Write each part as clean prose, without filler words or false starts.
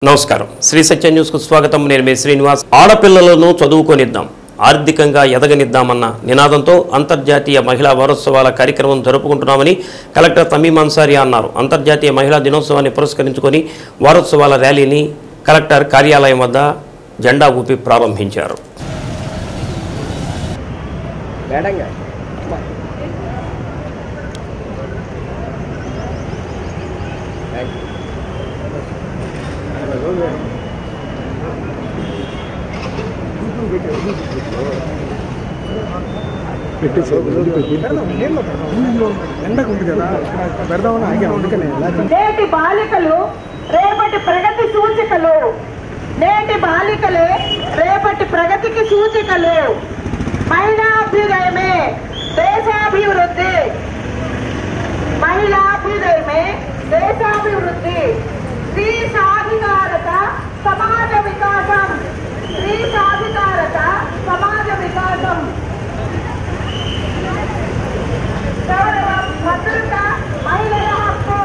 నమస్కారం శ్రీ సత్య న్యూస్ కు స్వాగతం నేను మీ శ్రీనివాస్ ఆడపిల్లలను చదువుకొనిద్దాం ఆర్థికంగా ఎదగనిద్దామన్న నినాదంతో అంతర్జాతీయ మహిళా వారోత్సవాల కార్యక్రమం జరుపుకుంటున్నామని కలెక్టర్ తమీం అన్సారీ అన్నారు అంతర్జాతీయ మహిళా దినోత్సవాన్ని పురస్కరించుకొని వారోత్సవాల ర్యాలీని కలెక్టర్ కార్యాలయం వద్ద జెండా ఊపి ప్రారంభించారు నేటి బాలికలు రేపటి ప్రగతి సూచికలు నేటి బాలికలే రేపటి ప్రగతికి సూచికలు మహిళాభ్యుదయమే దేశాభివృద్ధి మహిళాభ్యుదయమే దేశాభివృద్ధి స్త్రీ సాధికారత సమాజ వికాసం స్త్రీ సాధికారత సమాజ వికాసం భద్రత మహిళల హక్కు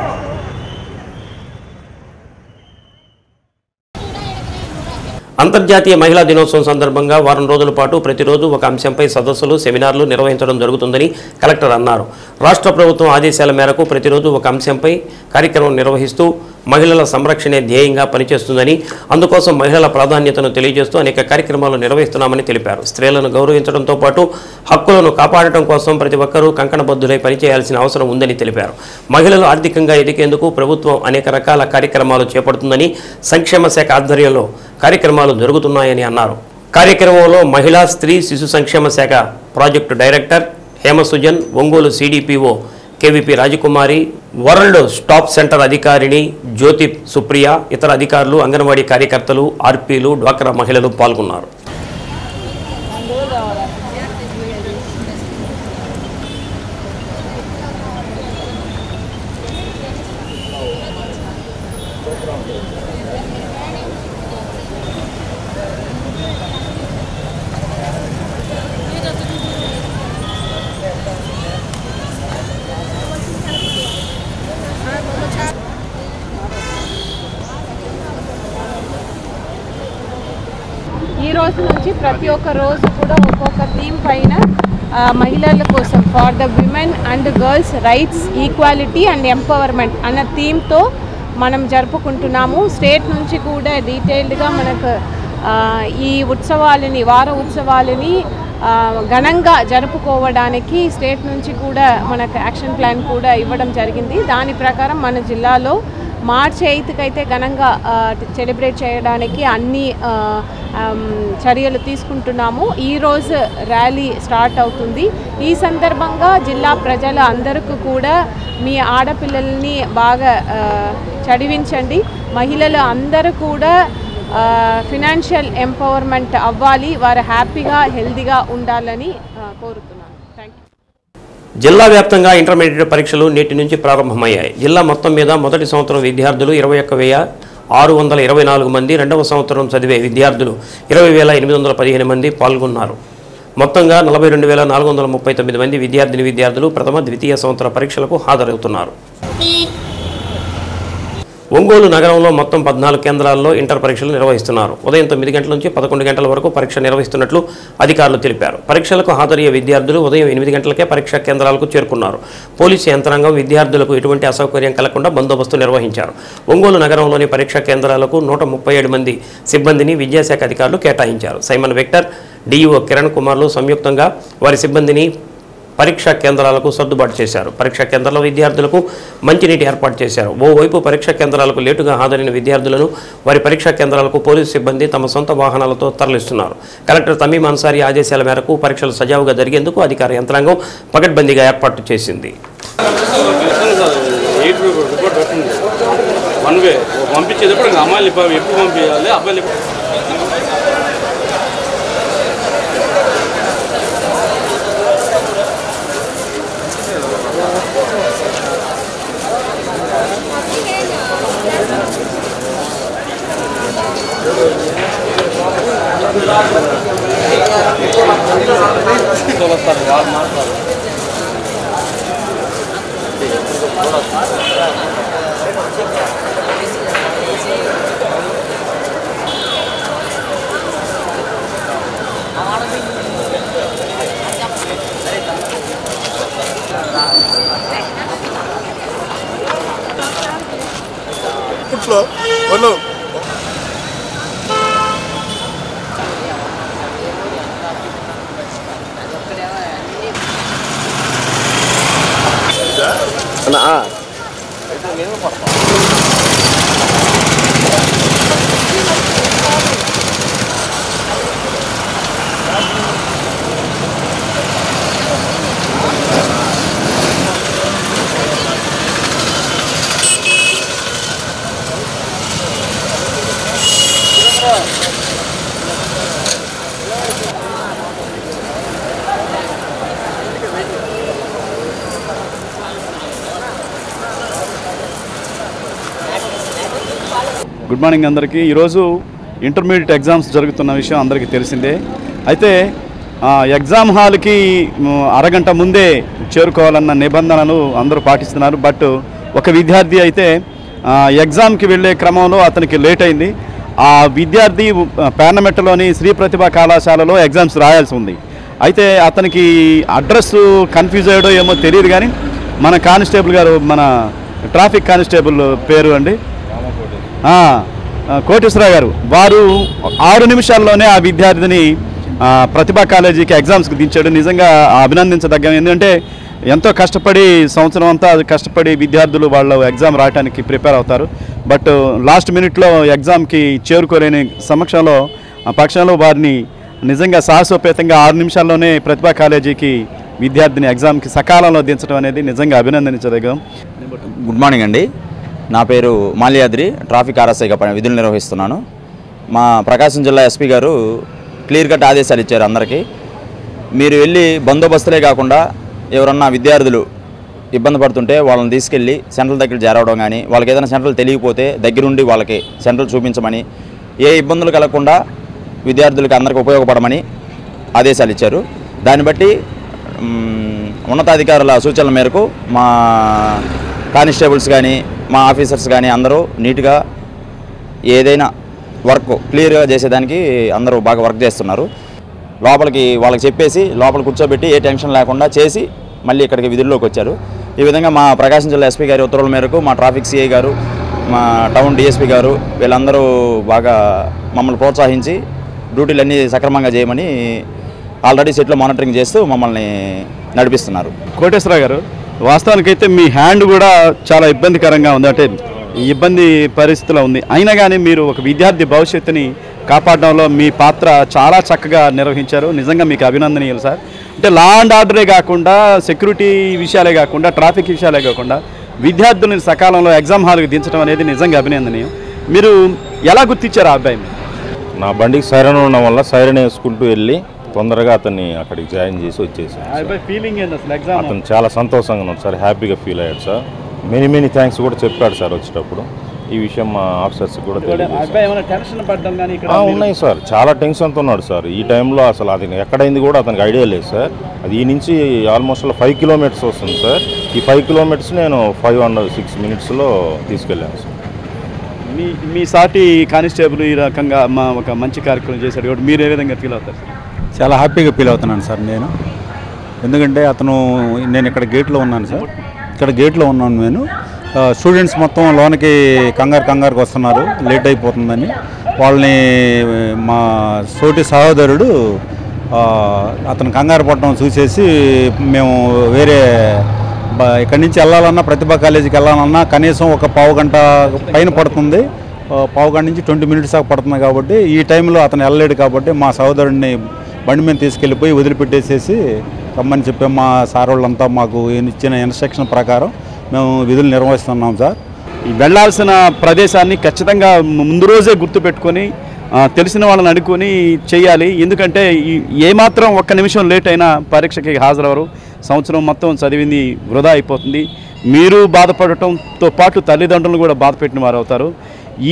అంతర్జాతీయ మహిళా దినోత్సవం సందర్భంగా వారం రోజుల పాటు ప్రతిరోజు ఒక అంశంపై సదస్సులు సెమినార్లు నిర్వహించడం జరుగుతుందని కలెక్టర్ అన్నారు రాష్ట్ర ప్రభుత్వం ఆదేశాల మేరకు ప్రతిరోజు ఒక అంశంపై కార్యక్రమం నిర్వహిస్తూ మహిళల సంరక్షణే ధ్యేయంగా పనిచేస్తుందని అందుకోసం మహిళల ప్రాధాన్యతను తెలియజేస్తూ అనేక కార్యక్రమాలు నిర్వహిస్తున్నామని తెలిపారు స్త్రీలను గౌరవించడంతో పాటు హక్కులను కాపాడటం కోసం ప్రతి ఒక్కరూ కంకణబద్ధులై పనిచేయాల్సిన అవసరం ఉందని తెలిపారు మహిళలు ఆర్థికంగా ఎదిగేందుకు ప్రభుత్వం అనేక రకాల కార్యక్రమాలు చేపడుతుందని సంక్షేమ శాఖ ఆధ్వర్యంలో కార్యక్రమాలు జరుగుతున్నాయని అన్నారు కార్యక్రమంలో మహిళా స్త్రీ శిశు సంక్షేమ శాఖ project director Hemasujan Ongole CDPO KVP Rajakumari world stop centre అధికారిణి జ్యోతి సుప్రియ ఇతర అధికారులు అంగన్వాడీ కార్యకర్తలు ఆర్పీలు డ్వాక్రా మహిళలు పాల్గొన్నారు ఈ రోజు నుంచి ప్రతి ఒక్క రోజు కూడా ఒక్కొక్క థీమ్ పైన మహిళల కోసం for the women and girls rights equality and empowerment అన్న థీమ్తో మనం జరుపుకుంటున్నాము స్టేట్ నుంచి కూడా డీటెయిల్డ్గా మనకు ఈ ఉత్సవాలని వార ఉత్సవాలని ఘనంగా జరుపుకోవడానికి స్టేట్ నుంచి కూడా మనకు యాక్షన్ ప్లాన్ కూడా ఇవ్వడం జరిగింది దాని ప్రకారం మన జిల్లాలో మార్చ్ 8కి అయితే ఘనంగా సెలబ్రేట్ చేయడానికి అన్ని చర్యలు తీసుకుంటున్నాము ఈరోజు ర్యాలీ స్టార్ట్ అవుతుంది ఈ సందర్భంగా జిల్లా ప్రజల అందరికీ కూడా మీ ఆడపిల్లల్ని బాగా చదివించండి మహిళలు అందరూ కూడా ఫినాన్షియల్ ఎంపవర్మెంట్ అవ్వాలి వారు హ్యాపీగా హెల్తీగా ఉండాలని కోరుతున్నాను థ్యాంక్ యూ జిల్లా వ్యాప్తంగా ఇంటర్మీడియట్ పరీక్షలు నేటి నుంచి ప్రారంభమయ్యాయి జిల్లా మొత్తం మీద మొదటి సంవత్సరం విద్యార్థులు 21,624 మంది రెండవ సంవత్సరం చదివే విద్యార్థులు 20,815 మంది పాల్గొన్నారు మొత్తంగా 42,439 మంది విద్యార్థులు ప్రథమ ద్వితీయ సంవత్సర పరీక్షలకు హాజరవుతున్నారు ఒంగోలు నగరంలో మొత్తం 14 కేంద్రాల్లో ఇంటర్ పరీక్షలు నిర్వహిస్తున్నారు ఉదయం 9 గంటల నుంచి 11 గంటల వరకు పరీక్ష నిర్వహిస్తున్నట్లు అధికారులు తెలిపారు పరీక్షలకు హాజరయ్యే విద్యార్థులు ఉదయం 8 గంటలకే పరీక్షా కేంద్రాలకు చేరుకున్నారు పోలీసు యంత్రాంగం విద్యార్థులకు ఎటువంటి అసౌకర్యం కలగకుండా బందోబస్తు నిర్వహించారు ఒంగోలు నగరంలోని పరీక్షా కేంద్రాలకు 137 మంది సిబ్బందిని విద్యాశాఖ అధికారులు కేటాయించారు సైమన్ వెక్టర్ డిఈఓ కిరణ్ కుమార్లు సంయుక్తంగా వారి సిబ్బందిని పరీక్షా కేంద్రాలకు సర్దుబాటు చేశారు పరీక్షా కేంద్రాల్లో విద్యార్థులకు మంచినీటి ఏర్పాటు చేశారు ఓవైపు పరీక్షా కేంద్రాలకు లేటుగా హాజరైన విద్యార్థులను వారి పరీక్షా కేంద్రాలకు పోలీసు సిబ్బంది తమ సొంత వాహనాలతో తరలిస్తున్నారు కలెక్టర్ తమీం అన్సారీ ఆదేశాల మేరకు పరీక్షలు సజావుగా జరిగేందుకు అధికార యంత్రాంగం పకడ్బందీగా ఏర్పాటు చేసింది తీసుకో ఒళ్ళు గుడ్ మార్నింగ్ అందరికీ. ఈరోజు ఇంటర్మీడియట్ ఎగ్జామ్స్ జరుగుతున్న విషయం అందరికీ తెలిసిందే. అయితే ఎగ్జామ్ హాల్కి అరగంట ముందే చేరుకోవాలన్న నిబంధనలు అందరూ పాటిస్తున్నారు. బట్ ఒక విద్యార్థి అయితే ఎగ్జామ్కి వెళ్ళే క్రమంలో అతనికి లేట్ అయింది. ఆ విద్యార్థి పేర్నమెట్టలోని శ్రీ ప్రతిభా కళాశాలలో ఎగ్జామ్స్ రాయాల్సి ఉంది. అయితే అతనికి అడ్రస్ కన్ఫ్యూజ్ అయ్యాడో ఏమో తెలియదు, కానీ మన కానిస్టేబుల్ గారు, మన ట్రాఫిక్ కానిస్టేబుల్ పేరు అండి కోటేశ్వరరావు గారు, వారు 6 నిమిషాల్లోనే ఆ విద్యార్థిని ప్రతిభా కాలేజీకి ఎగ్జామ్స్కి దించాడు. నిజంగా అభినందించదగ్గం. ఎందుకంటే ఎంతో కష్టపడి సంవత్సరం అంతా కష్టపడి విద్యార్థులు వాళ్ళు ఎగ్జామ్ రాయడానికి ప్రిపేర్ అవుతారు. బట్ లాస్ట్ మినిట్లో ఎగ్జామ్కి చేరుకోలేని పక్షంలో వారిని నిజంగా సాహసోపేతంగా 6 నిమిషాల్లోనే ప్రతిభా కాలేజీకి విద్యార్థిని ఎగ్జామ్కి సకాలంలో దించడం అనేది నిజంగా అభినందించదగ్గం. గుడ్ మార్నింగ్ అండి. నా పేరు మాల్యాద్రి, ట్రాఫిక్ ఆర్ఎస్ఐగా విధులు నిర్వహిస్తున్నాను. మా ప్రకాశం జిల్లా ఎస్పీ గారు క్లియర్ కట్ ఆదేశాలు ఇచ్చారు అందరికీ. మీరు వెళ్ళి బందోబస్తులే కాకుండా ఎవరన్నా విద్యార్థులు ఇబ్బంది పడుతుంటే వాళ్ళని తీసుకెళ్ళి సెంట్రల్ దగ్గర చేరవడం, కానీ వాళ్ళకి ఏదైనా సెంట్రల్ తెలియకపోతే దగ్గరుండి వాళ్ళకి సెంట్రల్ చూపించమని, ఏ ఇబ్బందులు కలగకుండా విద్యార్థులకి అందరికీ ఉపయోగపడమని ఆదేశాలు ఇచ్చారు. దాన్ని బట్టి ఉన్నతాధికారుల సూచనల మేరకు మా కానిస్టేబుల్స్ కానీ మా ఆఫీసర్స్ కానీ అందరూ నీట్గా ఏదైనా వర్క్ క్లియర్గా చేసేదానికి అందరూ బాగా వర్క్ చేస్తున్నారు. లోపలికి వాళ్ళకి చెప్పేసి లోపల కూర్చోబెట్టి ఏ టెన్షన్ లేకుండా చేసి మళ్ళీ ఇక్కడికి విధుల్లోకి వచ్చారు. ఈ విధంగా మా ప్రకాశం జిల్లా ఎస్పీ గారి ఉత్తర్వుల మేరకు మా ట్రాఫిక్ సిఐ గారు, మా టౌన్ డిఎస్పీ గారు వీళ్ళందరూ బాగా మమ్మల్ని ప్రోత్సహించి డ్యూటీలన్నీ సక్రమంగా చేయమని ఆల్రెడీ సెట్లో మానిటరింగ్ చేస్తూ మమ్మల్ని నడిపిస్తున్నారు. కోటేశ్వరరావు గారు, వాస్తవానికైతే మీ హ్యాండ్ కూడా చాలా ఇబ్బందికరంగా ఉంది, అంటే ఇబ్బంది పరిస్థితిలో ఉంది. అయినా కానీ మీరు ఒక విద్యార్థి భవిష్యత్తుని కాపాడడంలో మీ పాత్ర చాలా చక్కగా నిర్వహించారు. నిజంగా మీకు అభినందనీయాలు సార్. అంటే లా అండ్ ఆర్డరే కాకుండా, సెక్యూరిటీ విషయాలే కాకుండా, ట్రాఫిక్ విషయాలే కాకుండా విద్యార్థులను సకాలంలో ఎగ్జామ్ హాల్కి దించడం అనేది నిజంగా అభినందనీయం. మీరు ఎలా గుర్తించారు ఆ అబ్బాయిని? నా బండికి సైరన్ ఉండడం వల్ల సైరన్ వేసుకుంటూ వెళ్ళి తొందరగా అతన్ని అక్కడికి జాయిన్ చేసి వచ్చేసాను. ఫీలింగ్ ఏంది అసలు? ఎగ్జామ్ అతను చాలా సంతోషంగా ఉన్నాడు సార్, హ్యాపీగా ఫీల్ అయ్యాడు సార్. మెనీ థ్యాంక్స్ కూడా చెప్పాడు సార్ వచ్చేటప్పుడు. ఈ విషయం మా ఆఫీసర్స్ కూడా ఉన్నాయి సార్. చాలా టెన్షన్తో ఉన్నాడు సార్ ఈ టైంలో. అసలు అది ఎక్కడైంది కూడా అతనికి ఐడియా లేదు సార్. అది ఈ నుంచి ఆల్మోస్ట్ 5 కిలోమీటర్స్ వస్తుంది సార్. ఈ 5 కిలోమీటర్స్ నేను 506 మినిట్స్లో తీసుకెళ్ళాను సార్. మీ సాటి కానిస్టేబుల్ ఈ రకంగా ఒక మంచి కార్యక్రమం చేశాడు కాబట్టి మీరు ఏ విధంగా ఫీల్ అవుతారు సార్? చాలా హ్యాపీగా ఫీల్ అవుతున్నాను సార్ నేను. ఎందుకంటే నేను ఇక్కడ గేట్లో ఉన్నాను సార్. ఇక్కడ గేట్లో ఉన్నాను నేను. స్టూడెంట్స్ మొత్తం లోనికి కంగారుకి వస్తున్నారు, లేట్ అయిపోతుందని. వాళ్ళని మా తోటి సహోదరుడు అతను కంగారు పడటం చూసేసి మేము వేరే ఇక్కడి నుంచి వెళ్ళాలన్నా, ప్రతిభా కాలేజీకి వెళ్ళాలన్నా కనీసం ఒక పావుగంట పైన పడుతుంది. పావుగంట నుంచి 20 మినిట్స్ దాకా పడుతుంది. కాబట్టి ఈ టైంలో అతను వెళ్ళలేడు. కాబట్టి మా సహోదరుడిని బండి మీద తీసుకెళ్ళిపోయి వదిలిపెట్టేసేసి రమ్మని చెప్పాం. మా సార్ వాళ్ళంతా మాకు ఇచ్చిన ఇన్స్ట్రక్షన్ ప్రకారం మేము విధులు నిర్వహిస్తున్నాం సార్. వెళ్ళాల్సిన ప్రదేశాన్ని ఖచ్చితంగా ముందు రోజే గుర్తుపెట్టుకొని తెలిసిన వాళ్ళని అనుకొని చేయాలి. ఎందుకంటే ఏమాత్రం ఒక్క నిమిషం లేట్ అయినా పరీక్షకి హాజరవరు, సంవత్సరం మొత్తం చదివింది వృధా అయిపోతుంది. మీరు బాధపడటంతో పాటు తల్లిదండ్రులు కూడా బాధపెట్టిన వారు అవుతారు.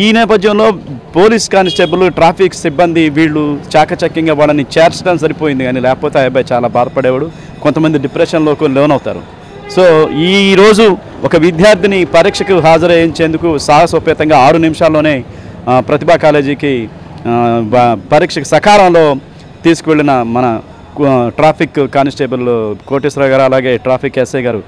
ఈ నేపథ్యంలో పోలీస్ కానిస్టేబుల్, ట్రాఫిక్ సిబ్బంది వీళ్ళు చాకచక్యంగా వాళ్ళని చేర్చడం సరిపోయింది, కానీ లేకపోతే ఆ అబ్బాయి చాలా బాధపడేవాడు. కొంతమంది డిప్రెషన్లోకి లోనవుతారు. సో ఈరోజు ఒక విద్యార్థిని పరీక్షకు హాజరయ్యేందుకు సాహసోపేతంగా 6 నిమిషాల్లోనే ప్రతిభా కాలేజీకి పరీక్షకు సకాలంలో తీసుకువెళ్ళిన మన ట్రాఫిక్ కానిస్టేబుల్ కోటేశ్వరరావు గారు, అలాగే ట్రాఫిక్ ఎస్ఐ గారు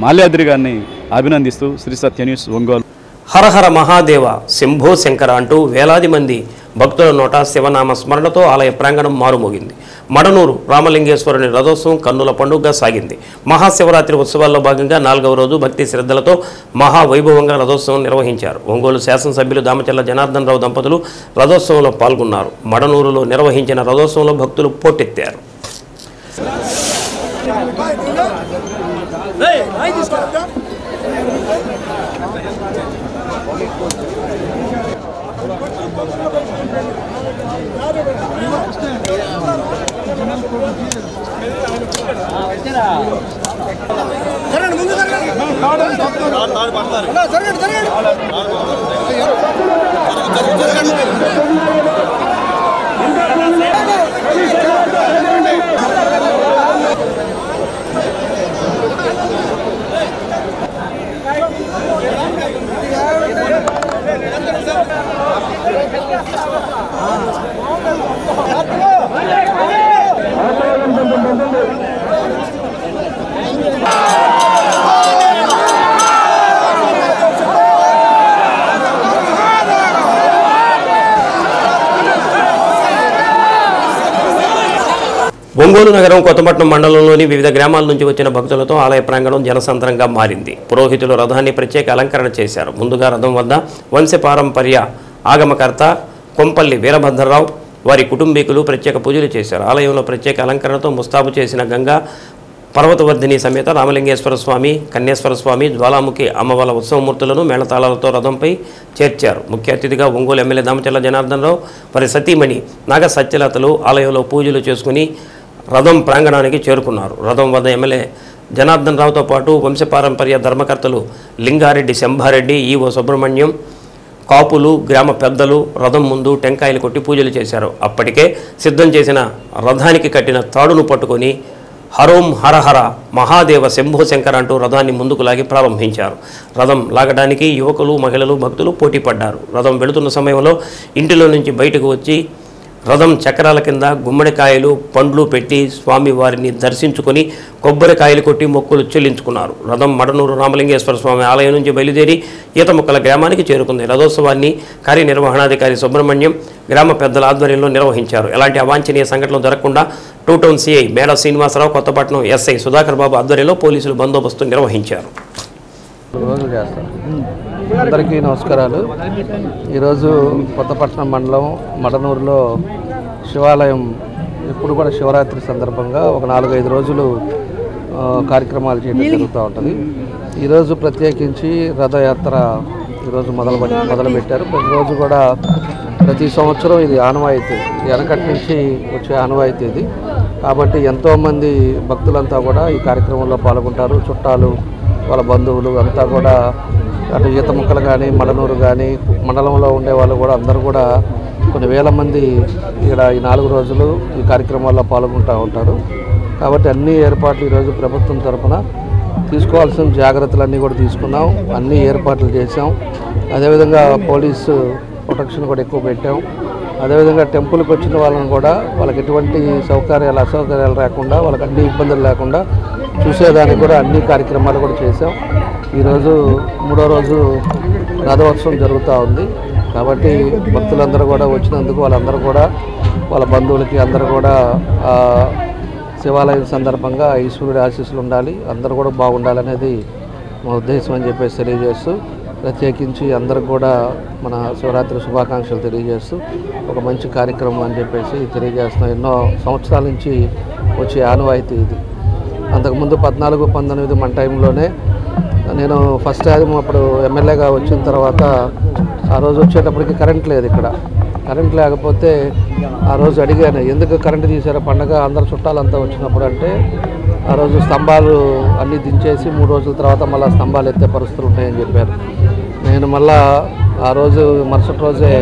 మాల్యాద్రి గారిని అభినందిస్తూ శ్రీ సత్య న్యూస్ ఒంగోలు. హరహర మహాదేవ శంభో శంకర అంటూ వేలాది మంది భక్తుల నోట శివనామ స్మరణతో ఆలయ ప్రాంగణం మారుమోగింది. మడనూరు రామలింగేశ్వరుని రథోత్సవం కన్నుల పండుగగా సాగింది. మహాశివరాత్రి ఉత్సవాల్లో భాగంగా 4వ రోజు భక్తి శ్రద్ధలతో మహావైభవంగా రథోత్సవం నిర్వహించారు. ఒంగోలు శాసనసభ్యులు దామచర్ల జనార్దన్ రావు దంపతులు రథోత్సవంలో పాల్గొన్నారు. మడనూరులో నిర్వహించిన రథోత్సవంలో భక్తులు పోటెత్తారు. ఒంగోలు నగరం కొత్తపట్నం మండలంలోని వివిధ గ్రామాల నుంచి వచ్చిన భక్తులతో ఆలయ ప్రాంగణం జనసంద్రంగా మారింది. పురోహితులు రథాన్ని ప్రత్యేక అలంకరణ చేశారు. ముందుగా రథం వద్ద వంశపారంపర్య ఆగమకర్త కొంపల్లి వీరభద్రరావు వారి కుటుంబీకులు ప్రత్యేక పూజలు చేశారు. ఆలయంలో ప్రత్యేక అలంకరణతో ముస్తాబు చేసిన గంగా పర్వతవర్ధిని సమేత రామలింగేశ్వర స్వామి, కన్యేశ్వర స్వామి, జ్వాలాముఖి అమ్మవార్ల ఉత్సవమూర్తులను మేళతాళాలతో రథంపై చేర్చారు. ముఖ్య అతిథిగా ఒంగోలు ఎమ్మెల్యే దామచర్ల జనార్దన్ రావు వారి సతీమణి నాగ సత్యలతలు ఆలయంలో పూజలు చేసుకుని రథం ప్రాంగణానికి చేరుకున్నారు. రథం వద్ద ఎమ్మెల్యే జనార్దన్ రావుతో పాటు వంశపారంపర్య ధర్మకర్తలు లింగారెడ్డి, శంభారెడ్డి, ఈవో సుబ్రహ్మణ్యం, కాపులు, గ్రామ పెద్దలు రథం ముందు టెంకాయలు కొట్టి పూజలు చేశారు. అప్పటికే సిద్ధం చేసిన రథానికి కట్టిన తాడును పట్టుకొని హరోం హరహర మహాదేవ శంభో శంకర అంటూ రథాన్ని ముందుకు లాగి ప్రారంభించారు. రథం లాగడానికి యువకులు, మహిళలు, భక్తులు పోటీ పడ్డారు. రథం వెళుతున్న సమయంలో ఇంటిలో నుంచి బయటకు వచ్చి రథం చక్రాల కింద గుమ్మడికాయలు, పండ్లు పెట్టి స్వామి వారిని దర్శించుకొని కొబ్బరికాయలు కొట్టి మొక్కులు చెల్లించుకున్నారు. రథం మడనూరు రామలింగేశ్వర స్వామి ఆలయం నుంచి బయలుదేరి ఈతముక్కల గ్రామానికి చేరుకుంది. రథోత్సవాన్ని కార్యనిర్వహణాధికారి సుబ్రహ్మణ్యం, గ్రామ పెద్దల ఆధ్వర్యంలో నిర్వహించారు. ఎలాంటి అవాంఛనీయ సంఘటనలు జరగకుండా 2 టౌన్ సిఐ మేడ శ్రీనివాసరావు, కొత్తపట్నం ఎస్ఐ సుధాకర్ బాబు ఆధ్వర్యంలో పోలీసులు బందోబస్తు నిర్వహించారు. అందరికీ నమస్కారాలు. ఈరోజు కొత్తపట్నం మండలం మడనూరులో శివాలయం ఇప్పుడు కూడా శివరాత్రి సందర్భంగా ఒక 4-5 రోజులు కార్యక్రమాలు చేయడం జరుగుతూ ఉంటుంది. ఈరోజు ప్రత్యేకించి రథయాత్ర ఈరోజు మొదలుపెట్టారు. ప్రతిరోజు కూడా ప్రతి సంవత్సరం ఇది ఆనవాయితీ, వెనకటి నుంచి వచ్చే ఆనవాయితీ ఇది. కాబట్టి ఎంతోమంది భక్తులంతా కూడా ఈ కార్యక్రమంలో పాల్గొంటారు. చుట్టాలు, వాళ్ళ బంధువులు అంతా కూడా అటు ఈతముక్కలు కానీ, మడనూరు కానీ, మండలంలో ఉండే వాళ్ళు కూడా అందరూ కూడా కొన్ని వేల మంది ఇక్కడ ఈ 4 రోజులు ఈ కార్యక్రమాల్లో పాల్గొంటూ ఉంటారు. కాబట్టి అన్ని ఏర్పాట్లు ఈరోజు ప్రభుత్వం తరఫున తీసుకోవాల్సిన జాగ్రత్తలన్నీ కూడా తీసుకున్నాం, అన్ని ఏర్పాట్లు చేసాం. అదేవిధంగా పోలీసు ప్రొటెక్షన్ కూడా ఎక్కువ పెట్టాం. అదేవిధంగా టెంపుల్కి వచ్చిన వాళ్ళని కూడా వాళ్ళకి ఎటువంటి అసౌకర్యాలు రాకుండా, వాళ్ళకి అన్ని ఇబ్బందులు లేకుండా చూసేదానికి కూడా అన్ని కార్యక్రమాలు కూడా చేసాం. ఈరోజు 3వ రోజు రథోత్సవం జరుగుతూ ఉంది. కాబట్టి భక్తులందరూ కూడా వచ్చినందుకు వాళ్ళందరూ కూడా వాళ్ళ బంధువులకి అందరూ కూడా శివాలయం సందర్భంగా ఈశ్వరుడి ఆశీస్సులు ఉండాలి, అందరూ కూడా బాగుండాలనేది మా ఉద్దేశం అని చెప్పేసి తెలియజేస్తూ, ప్రత్యేకించి అందరికి కూడా మన శివరాత్రి శుభాకాంక్షలు తెలియజేస్తూ ఒక మంచి కార్యక్రమం అని చెప్పేసి తెలియజేస్తున్నాం. ఎన్నో సంవత్సరాల నుంచి వచ్చే ఆనవాయితీ ఇది. అంతకుముందు 14-19 మన టైంలోనే నేను ఫస్ట్ టైం అప్పుడు ఎమ్మెల్యేగా వచ్చిన తర్వాత ఆ రోజు వచ్చేటప్పటికి కరెంట్ లేదు. ఇక్కడ కరెంట్ లేకపోతే ఆ రోజు అడిగాను, ఎందుకు కరెంటు తీసారో పండగ అందరు చుట్టాలంతా వచ్చినప్పుడు అంటే, ఆ రోజు స్తంభాలు అన్నీ దించేసి 3 రోజుల తర్వాత మళ్ళీ స్తంభాలు ఎత్తే పరిస్థితులు ఉంటాయని చెప్పారు. నేను మళ్ళా ఆ రోజు మరుసటి రోజే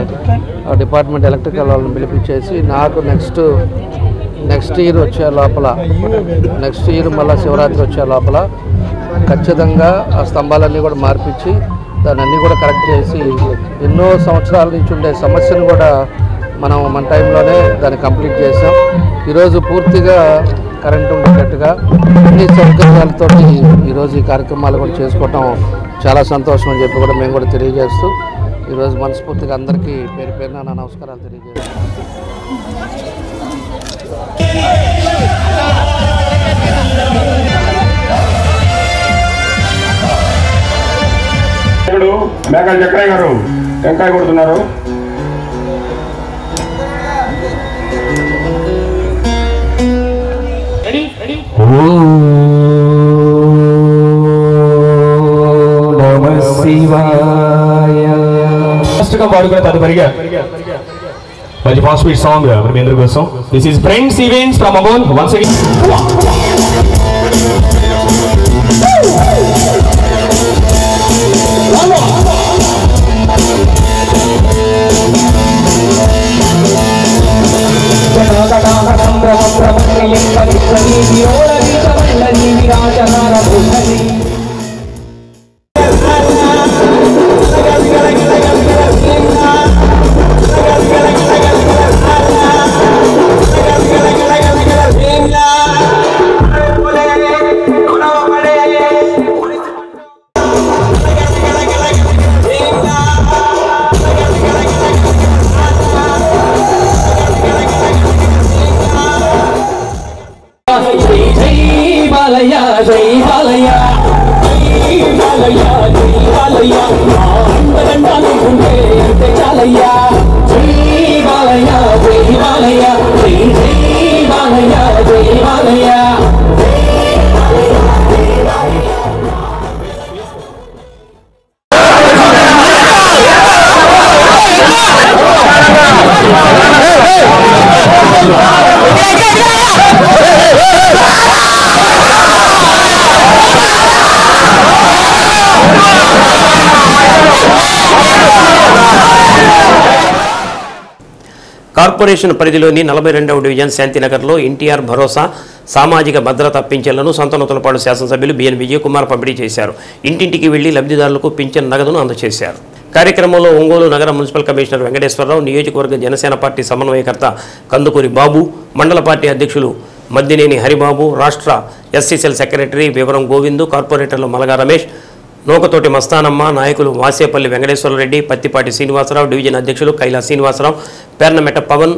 డిపార్ట్మెంట్ ఎలక్ట్రికల్ వాళ్ళని పిలిపించేసి నాకు నెక్స్ట్ ఇయర్ వచ్చే లోపల మళ్ళీ శివరాత్రి వచ్చే లోపల ఖచ్చితంగా ఆ స్తంభాలన్నీ కూడా మార్పించి దాన్ని అన్నీ కూడా కరెక్ట్ చేసి ఎన్నో సంవత్సరాల నుంచి ఉండే సమస్యను కూడా మన టైంలోనే దాన్ని కంప్లీట్ చేసాం. ఈరోజు పూర్తిగా కరెంటు ఉండేటట్టుగా అన్ని సౌకర్యాలతో ఈరోజు ఈ కార్యక్రమాలు కూడా చేసుకోవటం చాలా సంతోషం అని చెప్పి కూడా మేము కూడా తెలియజేస్తూ ఈరోజు మనస్ఫూర్తిగా అందరికీ పేరు పేరున నా నమస్కారాలు తెలియజేస్తాను. మేకల చక్రయ్య గారు టెంకాయ కొడుతున్నారు. ఫస్ట్గా పాడుకునే తదుపరిగా మంచి ఫాస్ట్ బీట్ సాంగ్ మీ అందరి కోసం. This is friends events from Amon once again. Corporation పరిధిలోని 42వ డివిజన్ శాంతినగర్లో ఎన్టీఆర్ భరోసా సామాజిక భద్రత పింఛన్లను సంతనూతలపాడు శాసనసభ్యులు బిఎన్ విజయకుమార్ పంపిణీ చేశారు. ఇంటింటికి వెళ్లి లబ్ధిదారులకు పింఛన్ నగదును అందజేశారు. కార్యక్రమంలో ఒంగోలు నగర మున్సిపల్ కమిషనర్ వెంకటేశ్వరరావు, నియోజకవర్గ జనసేన పార్టీ సమన్వయకర్త కందుకూరి బాబు, మండల పార్టీ అధ్యక్షులు మద్దినేని హరిబాబు, రాష్ట్ర ఎస్సీసీఎల్ సెక్రటరీ వివరం గోవిందు, కార్పొరేటర్లు మలగా రమేష్, నోకతోటి మస్తానమ్మ, నాయకులు వాసేపల్లి వెంకటేశ్వరరెడ్డి, పత్తిపాటి శ్రీనివాసరావు, డివిజన్ అధ్యక్షులు కైలా శ్రీనివాసరావు, పేర్నమెట పవన్,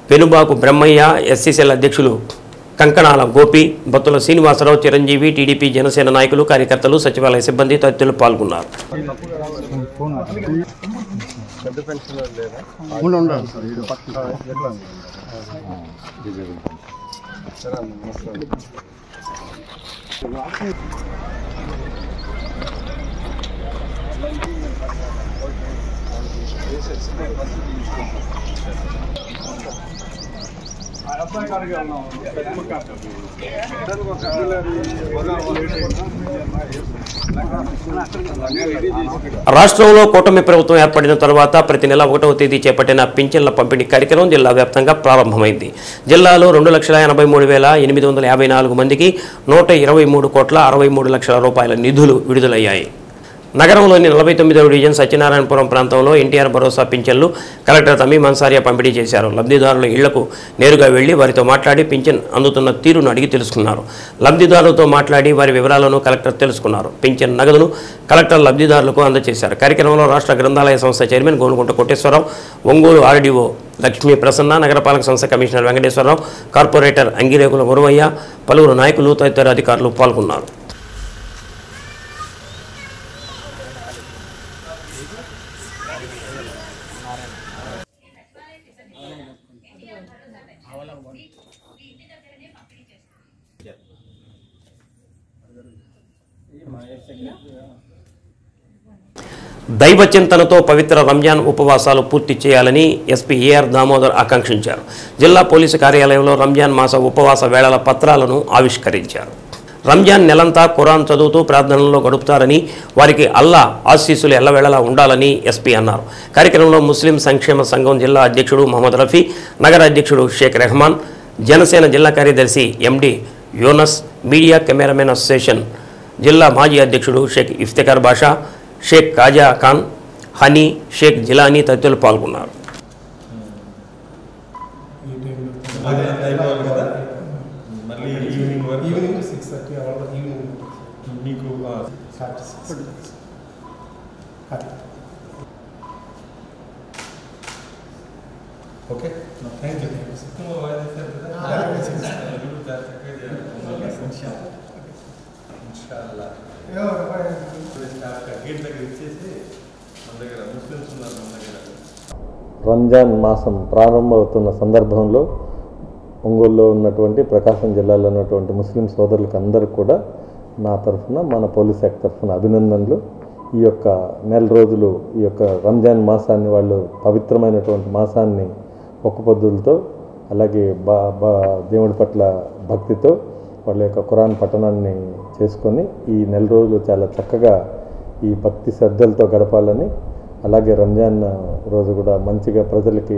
పెనుబాకు బ్రహ్మయ్య, ఎస్సీసీఎల్ అధ్యక్షులు కంకణాల గోపి, బత్తుల శ్రీనివాసరావు, చిరంజీవి, టీడీపీ జనసేన నాయకులు, కార్యకర్తలు, సచివాలయ సిబ్బంది తదితరులు పాల్గొన్నారు. రాష్ట్రంలో కూటమి ప్రభుత్వం ఏర్పడిన తర్వాత ప్రతి నెల 1వ తేదీ చేపట్టిన పింఛన్ల పంపిణీ కార్యక్రమం జిల్లా వ్యాప్తంగా ప్రారంభమైంది. జిల్లాలో 2,83,854 మందికి 123,63 లక్షల రూపాయల నిధులు విడుదలయ్యాయి. నగరంలోని 49వ డివిజన్ సత్యనారాయణపురం ప్రాంతంలో ఎన్టీఆర్ భరోసా పింఛన్లు కలెక్టర్ తమీం అన్సారియా పంపిణీ చేశారు. లబ్ధిదారుల ఇళ్లకు నేరుగా వెళ్లి వారితో మాట్లాడి పింఛన్ అందుతున్న తీరును అడిగి తెలుసుకున్నారు. లబ్ధిదారులతో మాట్లాడి వారి వివరాలను కలెక్టర్ తెలుసుకున్నారు. పింఛన్ నగదును కలెక్టర్ లబ్ధిదారులకు అందజేశారు. కార్యక్రమంలో రాష్ట్ర గ్రంథాలయ సంస్థ చైర్మన్ గోనుగుంట కోటేశ్వరరావు, ఒంగోలు ఆర్డీఓ లక్ష్మీ ప్రసన్న, నగరపాలక సంస్థ కమిషనర్ వెంకటేశ్వరరావు, కార్పొరేటర్ అంగిరేకుల గురవయ్య, పలువురు నాయకులు తదితర అధికారులు పాల్గొన్నారు. దైవచింతనతో పవిత్ర రంజాన్ ఉపవాసాలు పూర్తి చేయాలని ఎస్పీ ఏఆర్ దామోదర్ ఆకాంక్షించారు. జిల్లా పోలీసు కార్యాలయంలో రంజాన్ మాస ఉపవాస వేళల పత్రాలను ఆవిష్కరించారు. రంజాన్ నెలంతా ఖురాన్ చదువుతూ ప్రార్థనల్లో గడుపుతారని, వారికి అల్లా ఆశీస్సులు ఎల్లవేళలా ఉండాలని ఎస్పీ అన్నారు. కార్యక్రమంలో ముస్లిం సంక్షేమ సంఘం జిల్లా అధ్యక్షుడు మహమ్మద్ రఫీ, నగర అధ్యక్షుడు షేక్ రెహమాన్, జనసేన జిల్లా కార్యదర్శి ఎండి యూనస్, మీడియా కెమెరామెన్ అసోసియేషన్ జిల్లా మాజీ అధ్యక్షుడు షేక్ ఇఫ్తిఖార్ బాషా, షేక్ కాజా ఖాన్, హనీ, షేక్ జిలానీ తదితరులు పాల్గొన్నారు. మళ్ళీ ఈవినింగ్ వరకు ఈవినింగ్ 6:30 అలా ఈవినింగ్ మీకు ఓకే థ్యాంక్ యూ గేట్ దగ్గర ఇచ్చేసి మన దగ్గర ముస్లిమ్స్ ఉన్నారు మన దగ్గర. రంజాన్ మాసం ప్రారంభమవుతున్న సందర్భంలో ఒంగోలులో ఉన్నటువంటి ప్రకాశం జిల్లాలో ఉన్నటువంటి ముస్లిం సోదరులకు అందరికీ కూడా నా తరఫున మన పోలీస్ యాక్ట్ తరఫున అభినందనలు. ఈ యొక్క నెల రోజులు ఈ యొక్క రంజాన్ మాసాన్ని వాళ్ళు పవిత్రమైనటువంటి మాసాన్ని ఒక్క పొద్దులతో అలాగే దేవుడి పట్ల భక్తితో వాళ్ళ యొక్క ఖురాన్ పఠనాన్ని చేసుకొని ఈ నెల రోజులు చాలా చక్కగా ఈ భక్తి శ్రద్ధలతో గడపాలని, అలాగే రంజాన్ రోజు కూడా మంచిగా ప్రజలకి